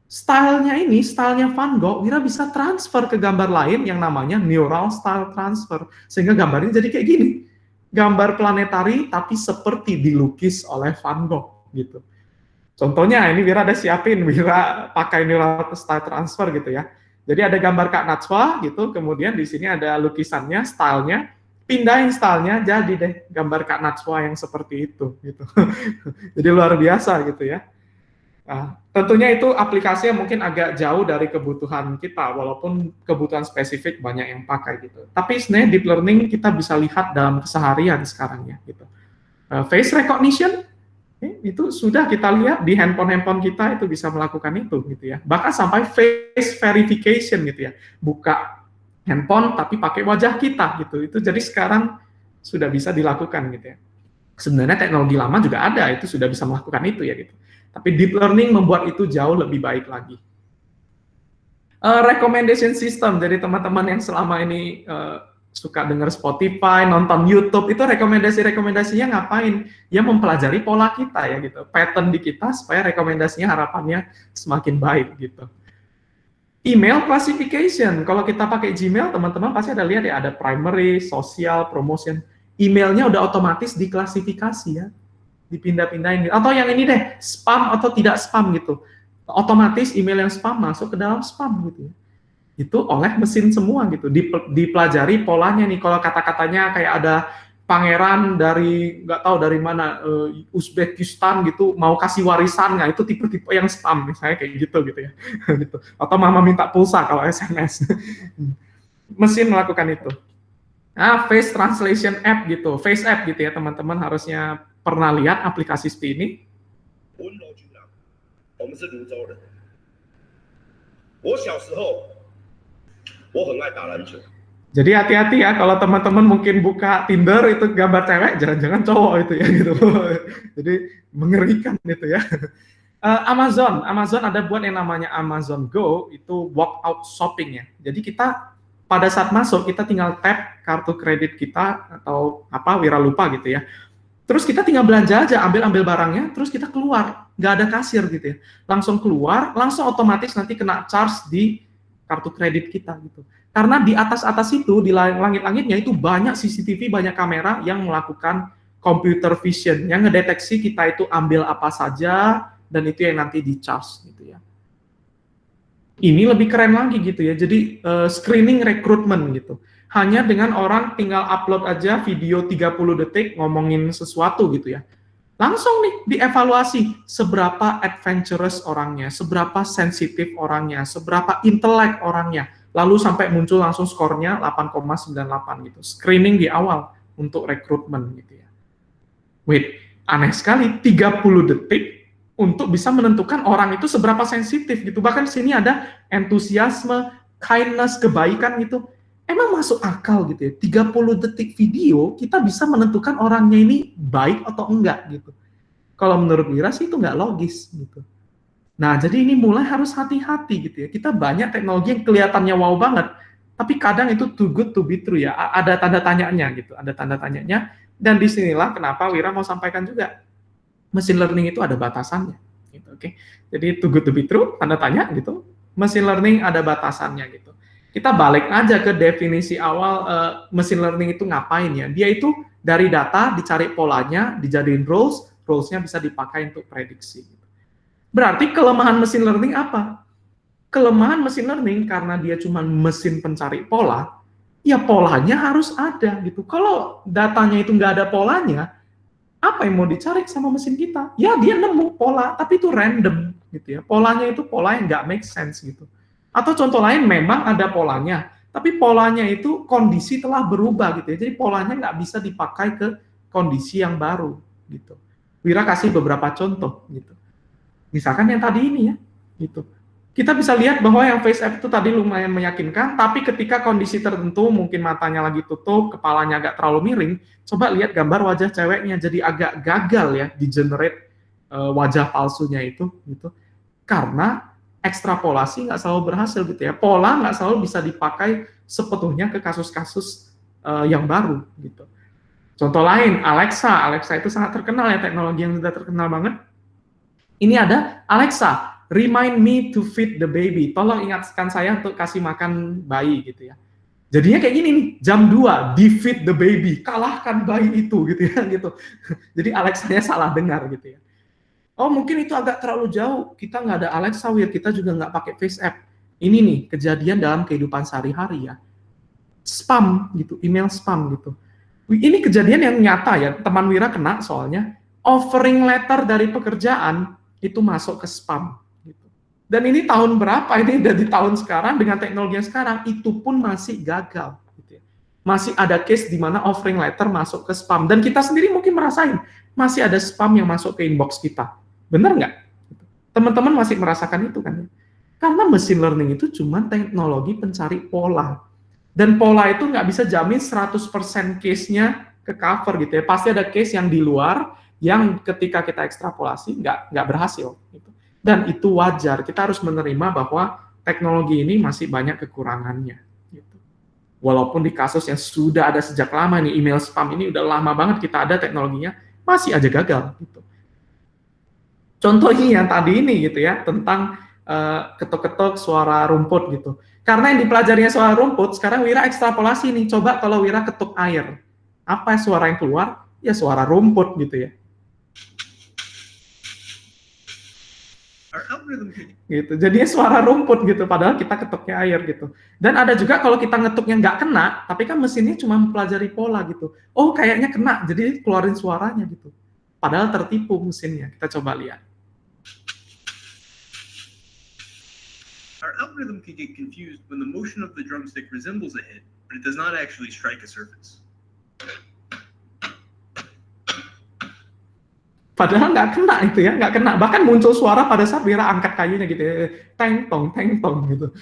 Speaker 1: Stylenya Van Gogh, Wira bisa transfer ke gambar lain yang namanya neural style transfer. Sehingga gambarnya jadi kayak gini. Gambar planetari tapi seperti dilukis oleh Van Gogh gitu. Contohnya ini Wira ada siapin, Wira pakai neural style transfer gitu ya. Jadi ada gambar Kak Najwa gitu, kemudian di sini ada lukisannya, stylenya, pindahin stylenya, jadi deh gambar Kak Najwa yang seperti itu gitu. Jadi luar biasa gitu ya. Nah, tentunya itu aplikasinya mungkin agak jauh dari kebutuhan kita, walaupun kebutuhan spesifik banyak yang pakai gitu. Tapi sebenarnya deep learning kita bisa lihat dalam keseharian sekarang ya gitu. Face recognition itu sudah kita lihat di handphone kita itu bisa melakukan itu gitu ya. Bahkan sampai face verification gitu ya. Buka handphone tapi pakai wajah kita gitu. Itu jadi sekarang sudah bisa dilakukan gitu ya. Sebenarnya teknologi lama juga ada, itu sudah bisa melakukan itu ya gitu. Tapi deep learning membuat itu jauh lebih baik lagi. Recommendation system, jadi teman-teman yang selama ini suka dengar Spotify, nonton YouTube, itu rekomendasinya ngapain? Ya mempelajari pola kita ya gitu, pattern di kita supaya rekomendasinya harapannya semakin baik gitu. Email classification, kalau kita pakai Gmail, teman-teman pasti ada lihat ya, ada primary, social, promotion. Emailnya udah otomatis diklasifikasi ya. Dipindah-pindahin gitu. Atau yang ini deh, spam atau tidak spam gitu. Otomatis email yang spam masuk ke dalam spam gitu ya. Itu oleh mesin semua gitu. Dipelajari polanya nih. Kalau kata-katanya kayak ada pangeran dari nggak tahu dari mana Uzbekistan gitu mau kasih warisan, nggak itu tipe-tipe yang spam misalnya kayak gitu ya. Gitu. Atau mama minta pulsa kalau SMS. Mesin melakukan itu. Nah, face translation app gitu, face app gitu ya teman-teman harusnya pernah lihat aplikasi seperti ini. Jadi hati-hati ya kalau teman-teman mungkin buka Tinder itu gambar cewek, jangan-jangan cowok itu ya gitu. Jadi mengerikan itu ya. Amazon ada buat yang namanya Amazon Go, itu walkout shopping ya. Jadi kita pada saat masuk kita tinggal tap kartu kredit kita atau apa Wira lupa gitu ya. Terus kita tinggal belanja aja, ambil barangnya, terus kita keluar, nggak ada kasir gitu ya. Langsung keluar, langsung otomatis nanti kena charge di kartu kredit kita gitu. Karena di atas-atas itu, di langit-langitnya itu banyak CCTV, banyak kamera yang melakukan computer vision, yang ngedeteksi kita itu ambil apa saja, dan itu yang nanti di-charge gitu ya. Ini lebih keren lagi gitu ya, jadi screening rekrutmen gitu. Hanya dengan orang tinggal upload aja video 30 detik ngomongin sesuatu gitu ya. Langsung nih dievaluasi seberapa adventurous orangnya, seberapa sensitif orangnya, seberapa intelek orangnya. Lalu sampai muncul langsung skornya 8,98 gitu. Screening di awal untuk rekrutmen gitu ya. Wait, aneh sekali, 30 detik untuk bisa menentukan orang itu seberapa sensitif gitu. Bahkan di sini ada entusiasme, kindness, kebaikan gitu. Emang masuk akal gitu ya, 30 detik video kita bisa menentukan orangnya ini baik atau enggak gitu. Kalau menurut Wira sih itu nggak logis gitu. Nah, jadi ini mulai harus hati-hati gitu ya. Kita banyak teknologi yang kelihatannya wow banget, tapi kadang itu too good to be true ya. Ada tanda tanyanya gitu, ada tanda tanyanya. Dan disinilah kenapa Wira mau sampaikan juga, machine learning itu ada batasannya. Gitu, oke. Jadi too good to be true, tanda tanya gitu. Machine learning ada batasannya gitu. Kita balik aja ke definisi awal machine learning itu ngapain ya. Dia itu dari data dicari polanya, dijadiin rules-nya bisa dipakai untuk prediksi. Berarti kelemahan machine learning apa? Kelemahan machine learning karena dia cuma mesin pencari pola, ya polanya harus ada gitu. Kalau datanya itu nggak ada polanya, apa yang mau dicari sama mesin kita? Ya dia nemu pola, tapi itu random gitu ya. Polanya itu pola yang nggak make sense gitu. Atau contoh lain memang ada polanya, tapi polanya itu kondisi telah berubah gitu ya. Jadi polanya nggak bisa dipakai ke kondisi yang baru gitu. Wira kasih beberapa contoh gitu. Misalkan yang tadi ini ya, gitu. Kita bisa lihat bahwa yang face app itu tadi lumayan meyakinkan, tapi ketika kondisi tertentu, mungkin matanya lagi tutup, kepalanya agak terlalu miring, coba lihat gambar wajah ceweknya, jadi agak gagal ya di generate wajah palsunya itu, gitu. Karena ekstrapolasi nggak selalu berhasil gitu ya, pola nggak selalu bisa dipakai sepenuhnya ke kasus-kasus yang baru gitu. Contoh lain, Alexa itu sangat terkenal ya, teknologi yang sudah terkenal banget. Ini ada Alexa, remind me to feed the baby. Tolong ingatkan saya untuk kasih makan bayi gitu ya. Jadinya kayak gini nih, jam 2, di feed the baby, kalahkan bayi itu gitu ya gitu. Jadi Alexa-nya salah dengar gitu ya. Oh mungkin itu agak terlalu jauh, kita nggak ada Alexa, kita juga nggak pakai face app. Ini nih kejadian dalam kehidupan sehari-hari ya. Spam gitu, email spam gitu. Ini kejadian yang nyata ya, teman Wira kena soalnya. Offering letter dari pekerjaan itu masuk ke spam. Gitu. Dan ini tahun berapa? Ini udah di tahun sekarang dengan teknologi yang sekarang itu pun masih gagal. Gitu ya. Masih ada case di mana offering letter masuk ke spam dan kita sendiri mungkin merasain masih ada spam yang masuk ke inbox kita. Benar nggak? Teman-teman masih merasakan itu kan? Karena machine learning itu cuma teknologi pencari pola. Dan pola itu nggak bisa jamin 100% case-nya ke cover gitu ya. Pasti ada case yang di luar yang ketika kita ekstrapolasi nggak berhasil. Gitu. Dan itu wajar, kita harus menerima bahwa teknologi ini masih banyak kekurangannya. Gitu. Walaupun di kasus yang sudah ada sejak lama nih, email spam ini udah lama banget kita ada teknologinya, masih aja gagal. Gitu. Contohnya yang tadi ini gitu ya, tentang ketok-ketok suara rumput gitu. Karena yang dipelajarinya suara rumput, sekarang Wira ekstrapolasi nih, coba kalau Wira ketuk air, apa suara yang keluar? Ya suara rumput gitu ya. Gitu. Jadinya suara rumput gitu, padahal kita ketuknya air gitu. Dan ada juga kalau kita ngetuknya nggak kena, tapi kan mesinnya cuma mempelajari pola gitu. Oh kayaknya kena, jadi keluarin suaranya gitu. Padahal tertipu mesinnya. Kita coba lihat.
Speaker 2: Our algorithm can get confused when the motion of the drumstick resembles a hit, but it does not actually strike a surface.
Speaker 1: Padahal nggak kena itu ya, nggak kena. Bahkan muncul suara pada saat Wira angkat kayunya gitu ya, teng tong gitu.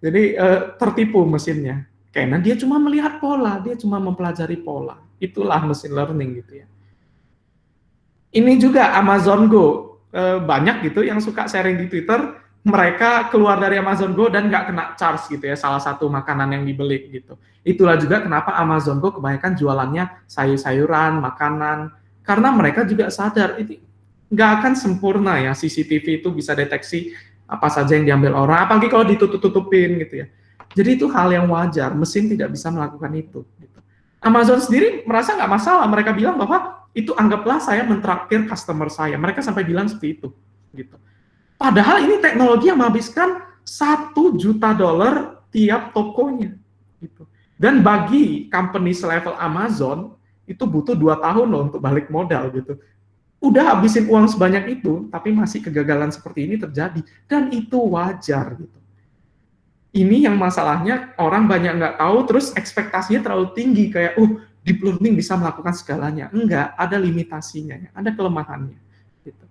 Speaker 1: Jadi tertipu mesinnya. Karena dia cuma melihat pola, dia cuma mempelajari pola. Itulah machine learning gitu ya. Ini juga Amazon Go. Banyak gitu yang suka sharing di Twitter, mereka keluar dari Amazon Go dan nggak kena charge gitu ya, salah satu makanan yang dibeli gitu. Itulah juga kenapa Amazon Go kebanyakan jualannya sayur-sayuran, makanan, karena mereka juga sadar itu nggak akan sempurna ya, CCTV itu bisa deteksi apa saja yang diambil orang, apalagi kalau ditutup-tutupin gitu ya. Jadi itu hal yang wajar, mesin tidak bisa melakukan itu. Gitu. Amazon sendiri merasa nggak masalah, mereka bilang bahwa itu anggaplah saya mentraktir customer saya, mereka sampai bilang seperti itu. Gitu. Padahal ini teknologi yang menghabiskan $1 juta tiap tokonya. Gitu. Dan bagi company selevel Amazon, itu butuh 2 tahun loh untuk balik modal gitu. Udah habisin uang sebanyak itu, tapi masih kegagalan seperti ini terjadi. Dan itu wajar gitu. Ini yang masalahnya orang banyak nggak tahu, terus ekspektasinya terlalu tinggi, kayak, deep learning bisa melakukan segalanya. Enggak, ada limitasinya, ada kelemahannya. Gitu.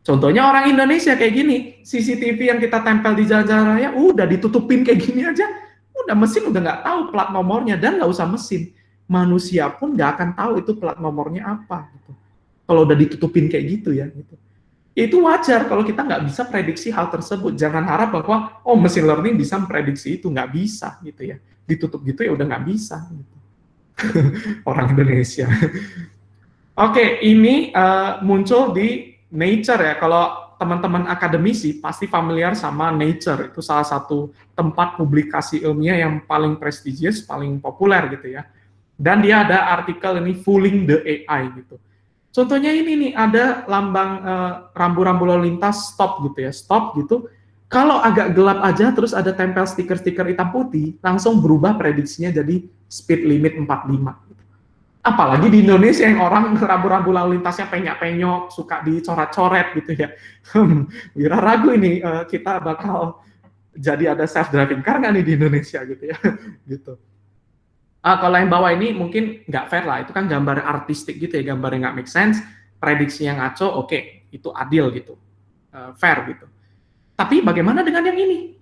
Speaker 1: Contohnya orang Indonesia kayak gini, CCTV yang kita tempel di jalan-jalan raya, udah ditutupin kayak gini aja, udah mesin udah nggak tahu plat nomornya, dan nggak usah mesin. Manusia pun nggak akan tahu itu plat nomornya apa. Gitu. Kalau udah ditutupin kayak gitu ya, gitu. Itu wajar kalau kita nggak bisa prediksi hal tersebut. Jangan harap bahwa machine learning bisa memprediksi itu, nggak bisa gitu ya. Ditutup gitu ya udah nggak bisa. Gitu. Orang Indonesia. Oke, ini muncul di Nature ya. Kalau teman-teman akademisi pasti familiar sama Nature. Itu salah satu tempat publikasi ilmiah yang paling prestigious, paling populer gitu ya. Dan dia ada artikel ini Fooling the AI gitu. Contohnya ini nih, ada lambang rambu-rambu lalu lintas stop gitu ya, stop gitu. Kalau agak gelap aja terus ada tempel stiker-stiker hitam putih, langsung berubah prediksinya jadi speed limit 45. Gitu. Apalagi di Indonesia yang orang rambu-rambu lalu lintasnya penyok-penyok, suka dicoret-coret gitu ya. Wira ragu ini kita bakal jadi ada self-driving car nggak nih di Indonesia gitu ya. Gitu. Kalau yang bawah ini mungkin nggak fair lah, itu kan gambar artistik gitu ya, gambar yang nggak make sense, prediksi yang ngaco, oke, itu adil gitu, fair gitu. Tapi bagaimana dengan yang ini?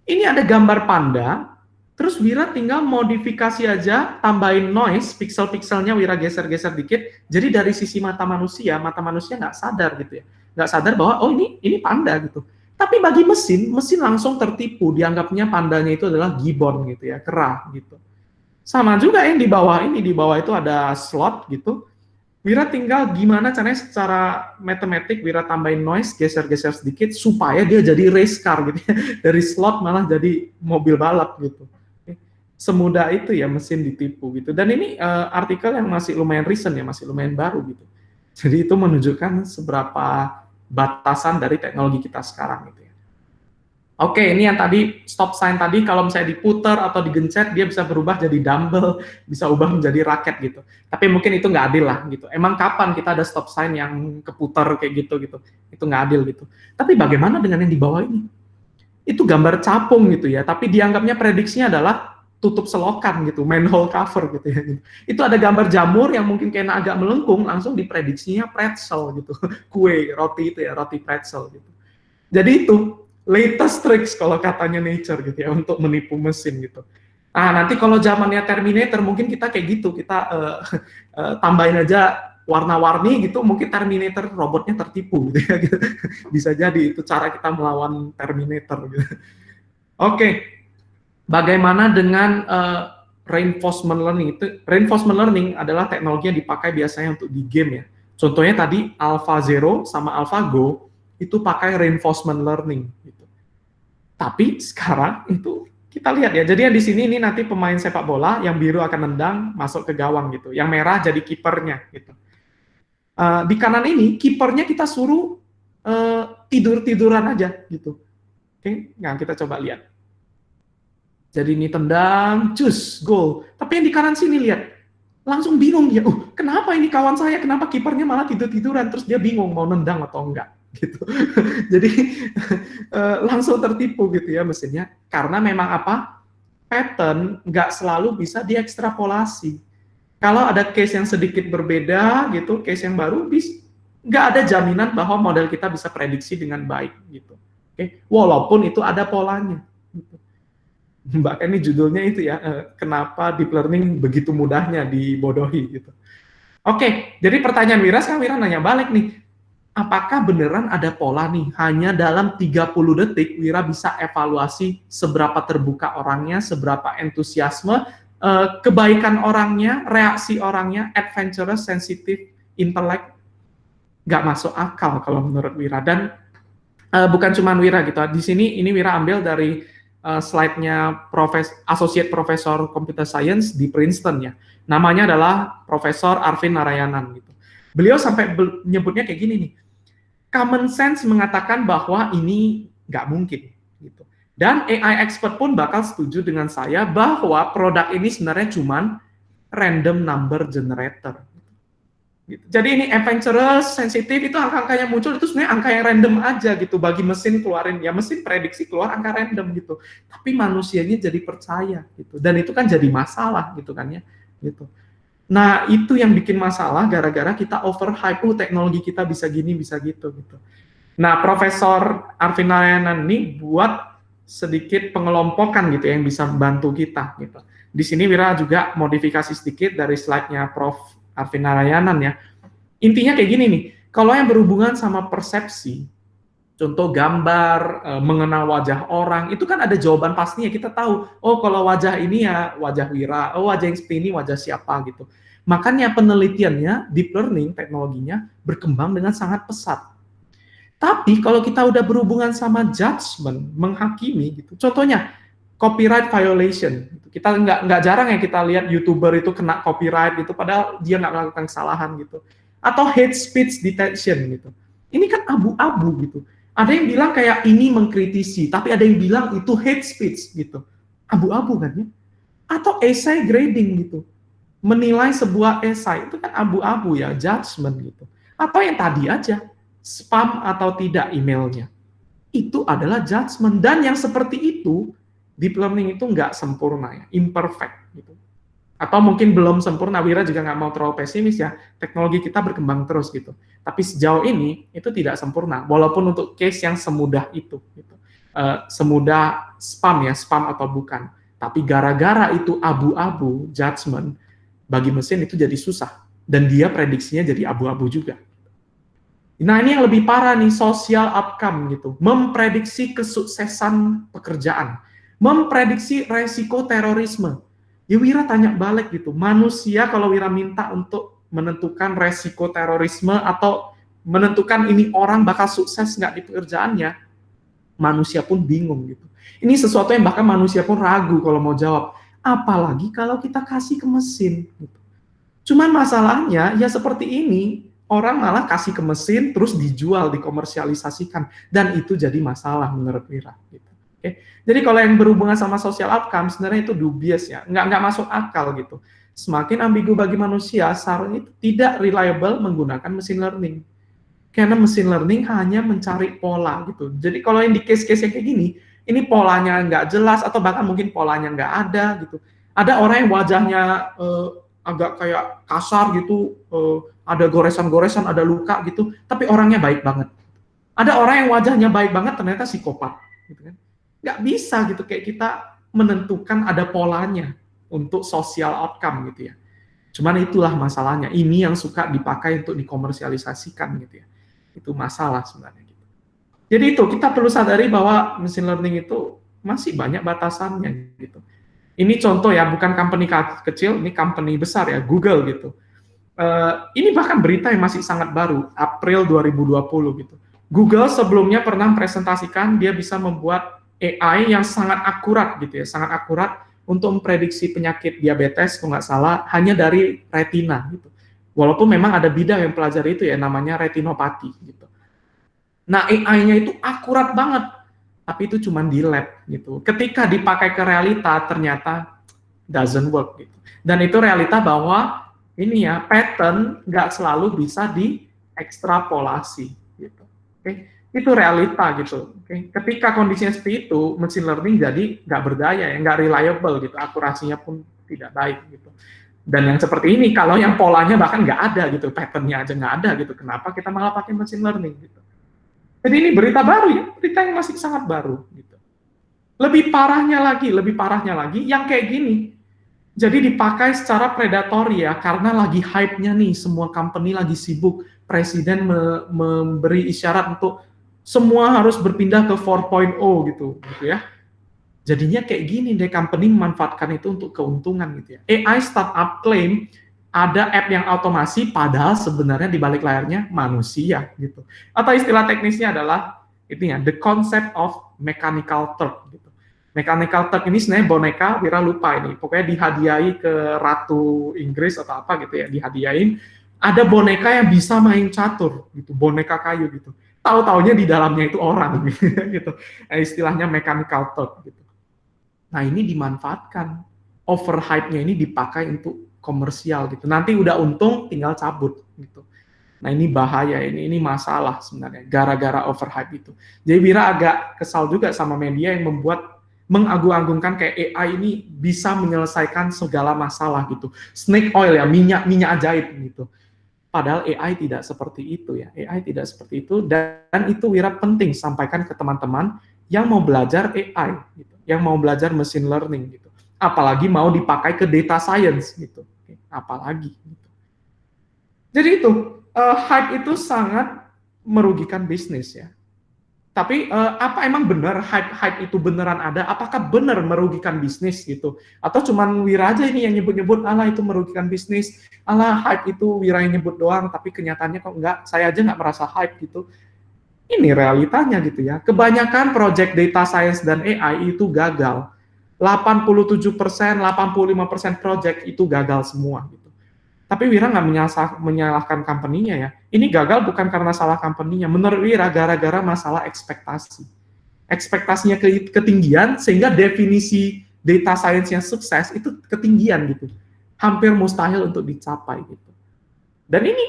Speaker 1: Ini ada gambar panda, terus Wira tinggal modifikasi aja, tambahin noise, pixel-pixelnya Wira geser-geser dikit, jadi dari sisi mata manusia nggak sadar gitu ya, nggak sadar bahwa ini panda gitu. Tapi bagi mesin langsung tertipu, dianggapnya pandanya itu adalah gibbon gitu ya, kera gitu. Sama juga yang di bawah ini, di bawah itu ada slot gitu. Wira tinggal gimana caranya secara matematik Wira tambahin noise, geser-geser sedikit supaya dia jadi race car gitu ya. Dari slot malah jadi mobil balap gitu. Semudah itu ya mesin ditipu gitu. Dan ini artikel yang masih lumayan recent ya, masih lumayan baru gitu. Jadi itu menunjukkan seberapa batasan dari teknologi kita sekarang gitu ya. Oke, ini yang tadi stop sign tadi, kalau misalnya diputar atau digencet, dia bisa berubah jadi dumbbell, bisa ubah menjadi raket gitu. Tapi mungkin itu nggak adil lah gitu. Emang kapan kita ada stop sign yang keputar kayak gitu gitu? Itu nggak adil gitu. Tapi bagaimana dengan yang di bawah ini? Itu gambar capung gitu ya, tapi dianggapnya prediksinya adalah tutup selokan gitu, manhole cover gitu ya. Itu ada gambar jamur yang mungkin kena agak melengkung, langsung diprediksinya pretzel gitu, kue, roti itu ya, roti pretzel gitu. Jadi itu latest tricks kalau katanya Nature gitu ya untuk menipu mesin gitu. Nanti kalau zamannya Terminator mungkin kita kayak gitu, kita tambahin aja warna-warni gitu, mungkin Terminator robotnya tertipu gitu ya. Gitu. Bisa jadi itu cara kita melawan Terminator gitu. Oke. Bagaimana dengan reinforcement learning? Itu reinforcement learning adalah teknologi yang dipakai biasanya untuk di game ya. Contohnya tadi AlphaZero sama AlphaGo itu pakai reinforcement learning gitu. Tapi sekarang itu kita lihat ya. Jadi yang di sini ini nanti pemain sepak bola, yang biru akan nendang masuk ke gawang gitu. Yang merah jadi kipernya gitu. Di kanan ini kipernya kita suruh tidur-tiduran aja gitu. Oke, nah kita coba lihat. Jadi ini tendang, cus, gol. Tapi yang di kanan sini lihat, langsung bingung dia. Kenapa ini kawan saya? Kenapa kipernya malah tidur-tiduran? Terus dia bingung mau nendang atau enggak. Gitu. Jadi langsung tertipu gitu ya mesinnya. Karena memang apa? Pattern nggak selalu bisa diekstrapolasi. Kalau ada case yang sedikit berbeda gitu, case yang baru, nggak ada jaminan bahwa model kita bisa prediksi dengan baik gitu. Oke? Walaupun itu ada polanya. Gitu. Mbak ini judulnya itu ya, kenapa deep learning begitu mudahnya dibodohi gitu. Oke, jadi pertanyaan Wira, sekarang Wira nanya balik nih. Apakah beneran ada pola nih, hanya dalam 30 detik Wira bisa evaluasi seberapa terbuka orangnya, seberapa entusiasme, kebaikan orangnya, reaksi orangnya, adventurous, sensitive, intellect, nggak masuk akal kalau menurut Wira. Dan bukan cuma Wira gitu. Di sini ini Wira ambil dari slide-nya Associate Professor Computer Science di Princeton ya. Namanya adalah Profesor Arvin Narayanan gitu. Beliau sampai menyebutnya kayak gini nih. Common sense mengatakan bahwa ini nggak mungkin gitu. Dan AI expert pun bakal setuju dengan saya bahwa produk ini sebenarnya cuman random number generator. Gitu. Jadi ini adventurous, sensitif, itu angka-angka yang muncul itu sebenarnya angka yang random aja gitu bagi mesin keluarin, ya mesin prediksi keluar angka random gitu. Tapi manusianya jadi percaya gitu. Dan itu kan jadi masalah gitu kan ya. Gitu. Nah, itu yang bikin masalah gara-gara kita overhype, teknologi kita bisa gini, bisa gitu gitu. Nah, Profesor Arvin Narayanan ini buat sedikit pengelompokan gitu yang bisa membantu kita gitu. Di sini Wira juga modifikasi sedikit dari slide-nya Prof. Arvin Narayanan ya. Intinya kayak gini nih, kalau yang berhubungan sama persepsi, contoh gambar, mengenal wajah orang, itu kan ada jawaban pastinya, kita tahu, oh kalau wajah ini ya wajah Wira, oh wajah yang seperti ini wajah siapa gitu. Makanya penelitiannya, deep learning teknologinya berkembang dengan sangat pesat. Tapi kalau kita udah berhubungan sama judgment, menghakimi gitu, contohnya copyright violation. Kita nggak jarang ya kita lihat YouTuber itu kena copyright gitu, padahal dia nggak melakukan kesalahan gitu. Atau hate speech detection gitu. Ini kan abu-abu gitu. Ada yang bilang kayak ini mengkritisi, tapi ada yang bilang itu hate speech gitu. Abu-abu kan ya. Atau essay grading gitu. Menilai sebuah essay itu kan abu-abu ya, judgment gitu. Atau yang tadi aja, spam atau tidak emailnya. Itu adalah judgment. Dan yang seperti itu, deep learning itu nggak sempurna ya, imperfect gitu. Atau mungkin belum sempurna, Wira juga nggak mau terlalu pesimis ya, teknologi kita berkembang terus gitu. Tapi sejauh ini itu tidak sempurna, walaupun untuk case yang semudah itu, gitu. Semudah spam ya, spam atau bukan. Tapi gara-gara itu abu-abu judgment, bagi mesin itu jadi susah. Dan dia prediksinya jadi abu-abu juga. Nah ini yang lebih parah nih, social outcome gitu, memprediksi kesuksesan pekerjaan, memprediksi resiko terorisme. Ya Wira tanya balik gitu, manusia kalau Wira minta untuk menentukan resiko terorisme atau menentukan ini orang bakal sukses nggak di pekerjaannya, manusia pun bingung gitu. Ini sesuatu yang bahkan manusia pun ragu kalau mau jawab. Apalagi kalau kita kasih ke mesin. Gitu. Cuman masalahnya ya seperti ini, orang malah kasih ke mesin terus dijual, dikomersialisasikan, dan itu jadi masalah menurut Wira. Gitu. Okay. Jadi kalau yang berhubungan sama social outcome sebenarnya itu dubious ya, nggak masuk akal gitu. Semakin ambigu bagi manusia, seharusnya itu tidak reliable menggunakan machine learning. Karena machine learning hanya mencari pola gitu. Jadi kalau yang di case-case yang kayak gini, ini polanya nggak jelas atau bahkan mungkin polanya nggak ada gitu. Ada orang yang wajahnya agak kayak kasar gitu, ada goresan-goresan, ada luka gitu, tapi orangnya baik banget. Ada orang yang wajahnya baik banget ternyata psikopat, gitu kan? Nggak bisa gitu kayak kita menentukan ada polanya untuk social outcome gitu ya. Cuman itulah masalahnya. Ini yang suka dipakai untuk dikomersialisasikan gitu ya. Itu masalah sebenarnya gitu. Jadi itu kita perlu sadari bahwa machine learning itu masih banyak batasannya gitu. Ini contoh ya, bukan company kecil, ini company besar ya, Google gitu. Ini bahkan berita yang masih sangat baru, April 2020 gitu. Google sebelumnya pernah presentasikan dia bisa membuat AI yang sangat akurat gitu ya, sangat akurat untuk memprediksi penyakit diabetes, kalau nggak salah, hanya dari retina gitu. Walaupun memang ada bidang yang pelajari itu ya, namanya retinopati gitu. Nah, AI-nya itu akurat banget, tapi itu cuma di lab gitu. Ketika dipakai ke realita, ternyata doesn't work gitu. Dan itu realita bahwa ini ya, pattern nggak selalu bisa diekstrapolasi gitu. Oke. Itu realita gitu. Okay. Ketika kondisinya seperti itu, machine learning jadi nggak berdaya, ya, nggak reliable gitu, akurasinya pun tidak baik gitu. Dan yang seperti ini, kalau yang polanya bahkan nggak ada gitu, patternnya aja nggak ada gitu, kenapa kita malah pakai machine learning gitu? Jadi ini berita baru ya, berita yang masih sangat baru gitu. Lebih parahnya lagi, yang kayak gini, jadi dipakai secara predatori ya, karena lagi hype-nya nih, semua company lagi sibuk, presiden memberi isyarat untuk semua harus berpindah ke 4.0 gitu ya. Jadinya kayak gini deh, company memanfaatkan itu untuk keuntungan gitu ya. AI startup claim ada app yang otomasi, padahal sebenarnya di balik layarnya manusia gitu. Atau istilah teknisnya adalah Itu ya, the concept of mechanical Turk gitu. Mechanical Turk ini sebenarnya boneka, Wira lupa ini, pokoknya dihadiahi ke Ratu Inggris atau apa gitu ya, dihadiahin. Ada boneka yang bisa main catur gitu, boneka kayu gitu. Tahu-taunya di dalamnya itu orang gitu. Istilahnya mechanical Turk gitu. Nah, ini dimanfaatkan. Overhype-nya ini dipakai untuk komersial gitu. Nanti udah untung tinggal cabut gitu. Nah, ini bahaya, ini masalah sebenarnya gara-gara overhype itu. Jadi Wira agak kesal juga sama media yang membuat mengagung-agungkan kayak AI ini bisa menyelesaikan segala masalah gitu. Snake oil ya, minyak ajaib gitu. Padahal AI tidak seperti itu ya. AI tidak seperti itu, dan itu Wira penting sampaikan ke teman-teman yang mau belajar AI gitu, yang mau belajar machine learning gitu. Apalagi mau dipakai ke data science gitu. Apalagi gitu. Jadi itu hype itu sangat merugikan bisnis ya. Tapi apa emang benar hype itu beneran ada? Apakah benar merugikan bisnis gitu? Atau cuman Wira aja ini yang nyebut-nyebut, alah itu merugikan bisnis, alah hype itu Wira yang nyebut doang, tapi kenyataannya kok enggak, saya aja nggak merasa hype gitu. Ini realitanya gitu ya. Kebanyakan project data science dan AI itu gagal. 87%, 85% project itu gagal semua gitu. Tapi Wira nggak menyalahkan company-nya ya. Ini gagal bukan karena salah company-nya. Menurut Wira gara-gara masalah ekspektasi. Ekspektasinya ketinggian sehingga definisi data science yang sukses itu ketinggian gitu. Hampir mustahil untuk dicapai gitu. Dan ini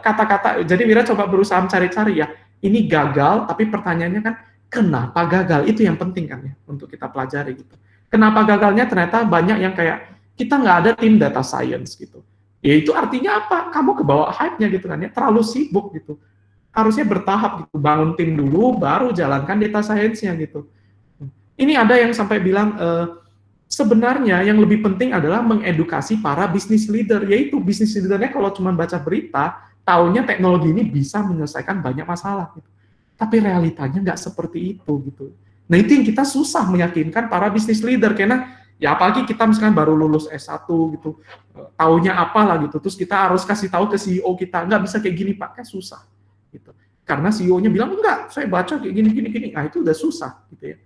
Speaker 1: kata-kata, jadi Wira coba berusaha mencari-cari ya. Ini gagal, tapi pertanyaannya kan kenapa gagal? Itu yang penting kan ya untuk kita pelajari gitu. Kenapa gagalnya? Ternyata banyak yang kayak kita nggak ada tim data science gitu. Ya itu artinya apa? Kamu kebawa hype-nya gitu kan ya, terlalu sibuk gitu. Harusnya bertahap gitu, bangun tim dulu, baru jalankan data science-nya gitu. Ini ada yang sampai bilang, sebenarnya yang lebih penting adalah mengedukasi para business leader, yaitu business leader-nya kalau cuma baca berita, taunya teknologi ini bisa menyelesaikan banyak masalah. Gitu. Tapi realitanya nggak seperti itu gitu. Nah itu yang kita susah meyakinkan para business leader, karena ya apalagi kita misalkan baru lulus S1 gitu, taunya apalah gitu, terus kita harus kasih tahu ke CEO kita, nggak bisa kayak gini Pak, kan susah gitu. Karena CEO-nya bilang enggak, saya baca kayak gini, nah itu udah susah gitu ya.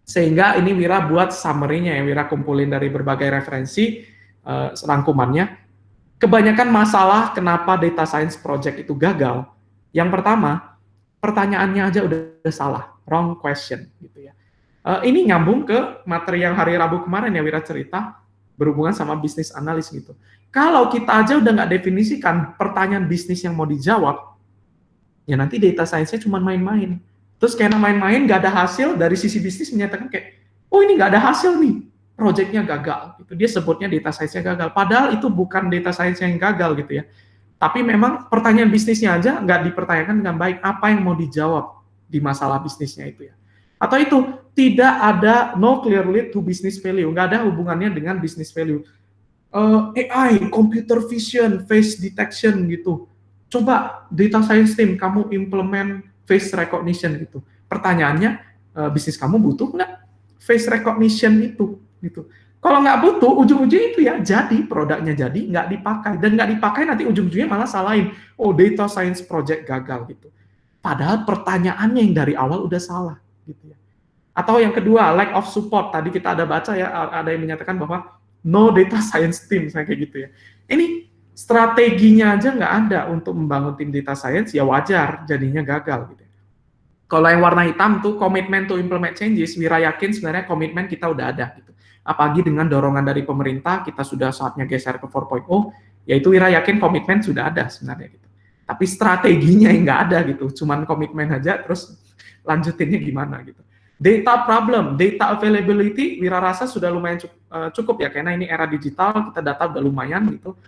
Speaker 1: Sehingga ini Wira buat summary-nya ya, Wira kumpulin dari berbagai referensi, rangkumannya. Kebanyakan masalah kenapa data science project itu gagal, yang pertama, pertanyaannya aja udah salah, wrong question gitu ya. Ini nyambung ke materi yang hari Rabu kemarin ya Wira cerita, berhubungan sama bisnis analis gitu. Kalau kita aja udah nggak definisikan pertanyaan bisnis yang mau dijawab, ya nanti data science-nya cuma main-main. Terus karena main-main nggak ada hasil, dari sisi bisnis menyatakan kayak, oh ini nggak ada hasil nih, project-nya gagal. Gitu. Dia sebutnya data science-nya gagal. Padahal itu bukan data science yang gagal gitu ya. Tapi memang pertanyaan bisnisnya aja nggak dipertanyakan dengan baik, apa yang mau dijawab di masalah bisnisnya itu ya. Atau itu tidak ada no clear lead to business value, nggak ada hubungannya dengan business value. AI, computer vision, face detection gitu. Coba data science team kamu implement face recognition gitu. Pertanyaannya, bisnis kamu butuh nggak face recognition itu? Gitu. Kalau nggak butuh, ujung-ujungnya itu ya jadi produknya jadi nggak dipakai, dan nggak dipakai nanti ujung-ujungnya malah salahin. Oh data science project gagal gitu. Padahal pertanyaannya yang dari awal udah salah. Gitu ya. Atau yang kedua, lack of support. Tadi kita ada baca ya, ada yang menyatakan bahwa no data science team, kayak gitu ya. Ini strateginya aja nggak ada untuk membangun tim data science, ya wajar jadinya gagal. Gitu. Kalau yang warna hitam tuh komitmen to implement changes, Wira yakin sebenarnya komitmen kita udah ada. Gitu. Apalagi dengan dorongan dari pemerintah, kita sudah saatnya geser ke 4.0, yaitu Wira yakin komitmen sudah ada sebenarnya. Gitu. Tapi strateginya yang nggak ada gitu, cuman komitmen aja, terus lanjutinnya gimana gitu. Data problem, data availability, Wira rasa sudah lumayan cukup ya, karena ini era digital, kita data udah lumayan gitu.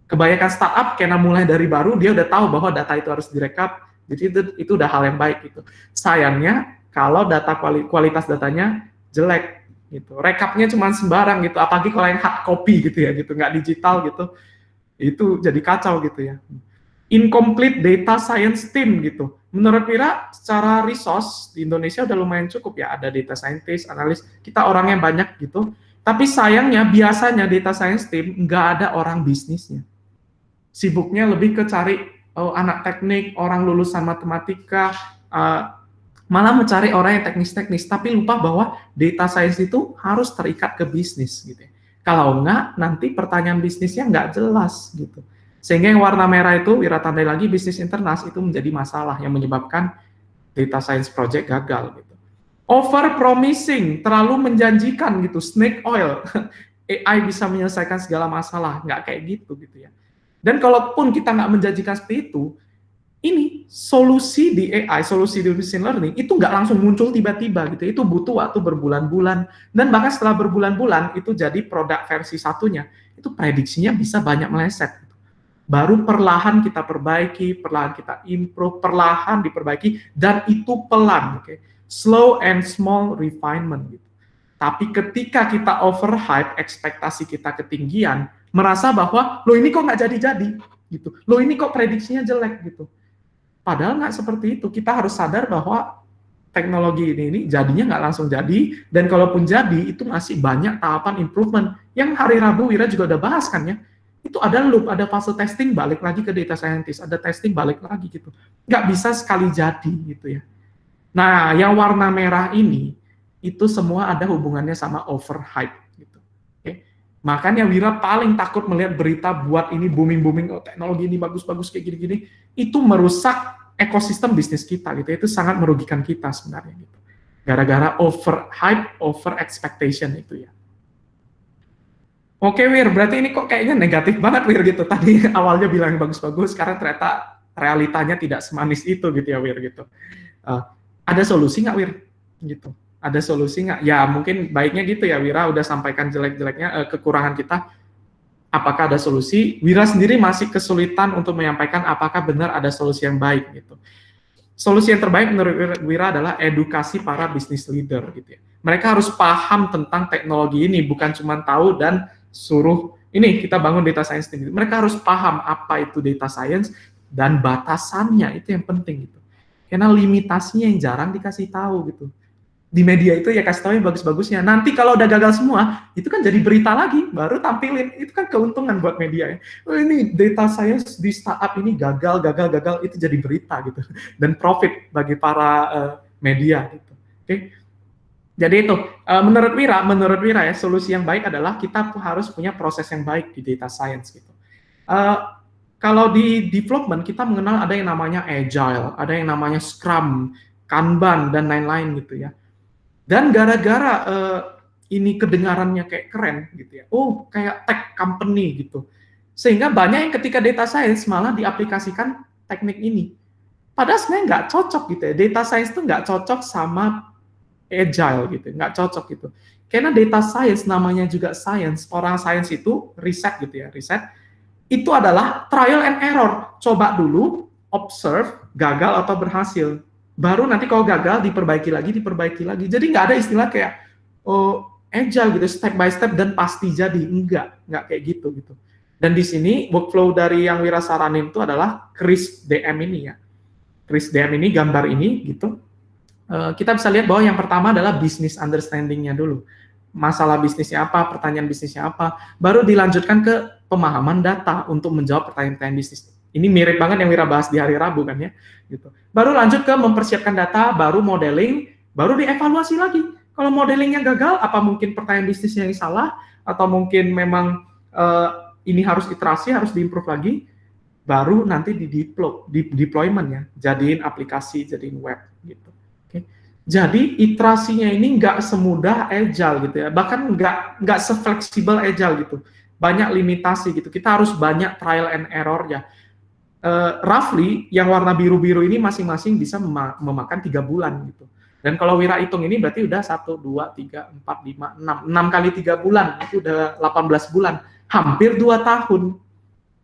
Speaker 1: Kebanyakan startup karena mulai dari baru, dia udah tahu bahwa data itu harus direkap, jadi itu udah hal yang baik gitu. Sayangnya, kalau data kualitas datanya jelek gitu, rekapnya cuma sembarang gitu, apalagi kalau yang hard copy gitu ya, gitu nggak digital gitu, itu jadi kacau gitu ya. Incomplete data science team gitu. Menurut Wira, secara resource di Indonesia udah lumayan cukup ya, ada data scientist, analis, kita orangnya banyak gitu. Tapi sayangnya biasanya data science team nggak ada orang bisnisnya. Sibuknya lebih ke cari anak teknik, orang lulusan matematika, malah mencari orang yang teknis-teknis, tapi lupa bahwa data science itu harus terikat ke bisnis gitu ya. Kalau enggak, nanti pertanyaan bisnisnya nggak jelas gitu. Sehingga yang warna merah itu, Wira tandai lagi, bisnis internas itu menjadi masalah yang menyebabkan data science project gagal gitu. Over promising, terlalu menjanjikan gitu, snake oil. AI bisa menyelesaikan segala masalah, nggak kayak gitu ya. Dan kalaupun kita nggak menjanjikan seperti itu, ini solusi di AI, solusi di machine learning itu nggak langsung muncul tiba-tiba gitu. Itu butuh waktu berbulan-bulan, dan bahkan setelah berbulan-bulan itu jadi produk versi satunya, itu prediksinya bisa banyak meleset. Baru perlahan kita perbaiki, perlahan kita improve, perlahan diperbaiki, dan itu pelan, oke? Slow and small refinement gitu. Tapi ketika kita overhype, ekspektasi kita ketinggian, merasa bahwa lo ini kok nggak jadi-jadi gitu, lo ini kok prediksinya jelek gitu. Padahal nggak seperti itu. Kita harus sadar bahwa teknologi ini jadinya nggak langsung jadi, dan kalaupun jadi, itu masih banyak tahapan improvement. Yang hari Rabu Wira juga udah bahas kan ya, itu ada loop, ada fase testing, balik lagi ke data scientist, ada testing, balik lagi gitu. Nggak bisa sekali jadi gitu ya. Nah, yang warna merah ini, itu semua ada hubungannya sama overhype gitu. Oke? Makanya Wira paling takut melihat berita buat ini booming-booming, oh teknologi ini bagus-bagus kayak gini-gini, itu merusak ekosistem bisnis kita gitu. Itu sangat merugikan kita sebenarnya gitu. Gara-gara overhype, over expectation itu ya. Oke Wir, berarti ini kok kayaknya negatif banget Wir gitu. Tadi awalnya bilang bagus-bagus, sekarang ternyata realitanya tidak semanis itu gitu ya Wir gitu. Ada solusi nggak Wir? Gitu. Ada solusi nggak? Ya mungkin baiknya gitu ya, Wira udah sampaikan jelek-jeleknya, kekurangan kita. Apakah ada solusi? Wira sendiri masih kesulitan untuk menyampaikan apakah benar ada solusi yang baik gitu. Solusi yang terbaik menurut Wira adalah edukasi para business leader gitu ya. Mereka harus paham tentang teknologi ini, bukan cuma tahu dan suruh ini kita bangun data science ini. Mereka harus paham apa itu data science dan batasannya, itu yang penting gitu. Karena limitasinya yang jarang dikasih tahu gitu. Di media itu ya kasih tahu yang bagus-bagusnya. Nanti kalau udah gagal semua, itu kan jadi berita lagi, baru tampilin. Itu kan keuntungan buat media ya. Oh, ini data science di startup ini gagal, itu jadi berita gitu. Dan profit bagi para media gitu. Oke. Jadi itu, menurut Wira ya, solusi yang baik adalah kita harus punya proses yang baik di data science gitu. Kalau di development, kita mengenal ada yang namanya agile, ada yang namanya scrum, kanban, dan lain-lain gitu ya. Dan gara-gara ini kedengarannya kayak keren gitu ya, oh kayak tech company gitu, sehingga banyak yang ketika data science malah diaplikasikan teknik ini. Padahal sebenarnya nggak cocok gitu ya, data science itu nggak cocok sama agile gitu, nggak cocok gitu. Karena data science namanya juga science, orang science itu riset gitu ya, riset itu adalah trial and error, coba dulu, observe, gagal atau berhasil. Baru nanti kalau gagal diperbaiki lagi. Jadi nggak ada istilah kayak agile gitu, step by step dan pasti jadi. Nggak kayak gitu. Dan di sini workflow dari yang Wira saranin itu adalah CRISP DM ini ya. CRISP DM ini, gambar ini gitu. Kita bisa lihat bahwa yang pertama adalah business understanding-nya dulu. Masalah bisnisnya apa, pertanyaan bisnisnya apa, baru dilanjutkan ke pemahaman data untuk menjawab pertanyaan-pertanyaan bisnis. Ini mirip banget yang Wira bahas di hari Rabu kan ya, gitu. Baru lanjut ke mempersiapkan data, baru modeling, baru dievaluasi lagi. Kalau modelingnya gagal, apa mungkin pertanyaan bisnisnya yang salah, atau mungkin memang ini harus iterasi, harus diimprove lagi, baru nanti deployment ya, jadiin aplikasi, jadiin web gitu. Okay. Jadi iterasinya ini nggak semudah agile gitu ya, bahkan nggak se-fleksibel agile gitu. Banyak limitasi gitu. Kita harus banyak trial and error ya. Roughly yang warna biru-biru ini masing-masing bisa memakan 3 bulan gitu. Dan kalau Wira hitung ini berarti udah 1, 2, 3, 4, 5, 6 kali 3 bulan, itu udah 18 bulan, hampir 2 tahun.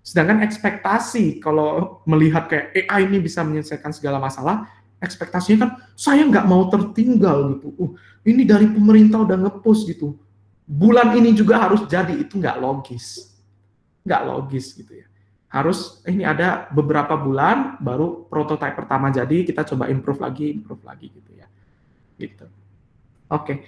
Speaker 1: Sedangkan ekspektasi kalau melihat kayak AI ini bisa menyelesaikan segala masalah, ekspektasinya kan saya nggak mau tertinggal gitu. Ini dari pemerintah udah nge-push gitu. Bulan ini juga harus jadi, itu nggak logis. Nggak logis gitu ya. Harus ini ada beberapa bulan baru prototipe pertama jadi, kita coba improve lagi gitu ya. Gitu. Oke.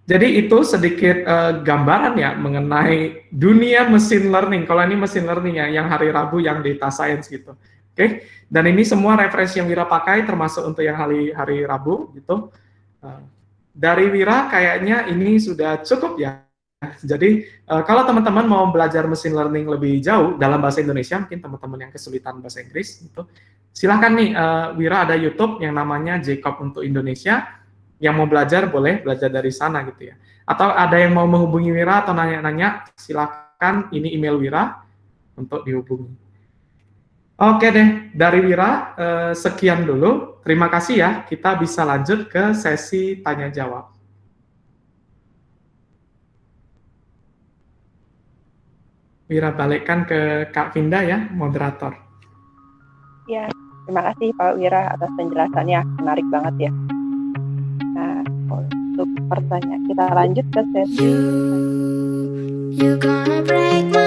Speaker 1: Jadi itu sedikit gambaran ya mengenai dunia machine learning. Kalau ini machine learning ya, yang hari Rabu yang data science gitu. Oke, dan ini semua referensi yang Wira pakai termasuk untuk yang hari Rabu gitu. Dari Wira kayaknya ini sudah cukup ya. Jadi kalau teman-teman mau belajar machine learning lebih jauh dalam bahasa Indonesia, mungkin teman-teman yang kesulitan bahasa Inggris gitu, silahkan nih Wira ada YouTube yang namanya Jacob untuk Indonesia. Yang mau belajar boleh belajar dari sana gitu ya. Atau ada yang mau menghubungi Wira atau nanya-nanya, silakan ini email Wira untuk dihubungi. Oke deh, dari Wira sekian dulu. Terima kasih ya. Kita bisa lanjut ke sesi tanya jawab. Wira balikkan ke Kak Vinda ya, moderator.
Speaker 4: Ya, terima kasih Pak Wira atas penjelasannya, menarik banget ya. Nah, untuk pertanyaan kita lanjut ke sesi.
Speaker 5: You gonna break my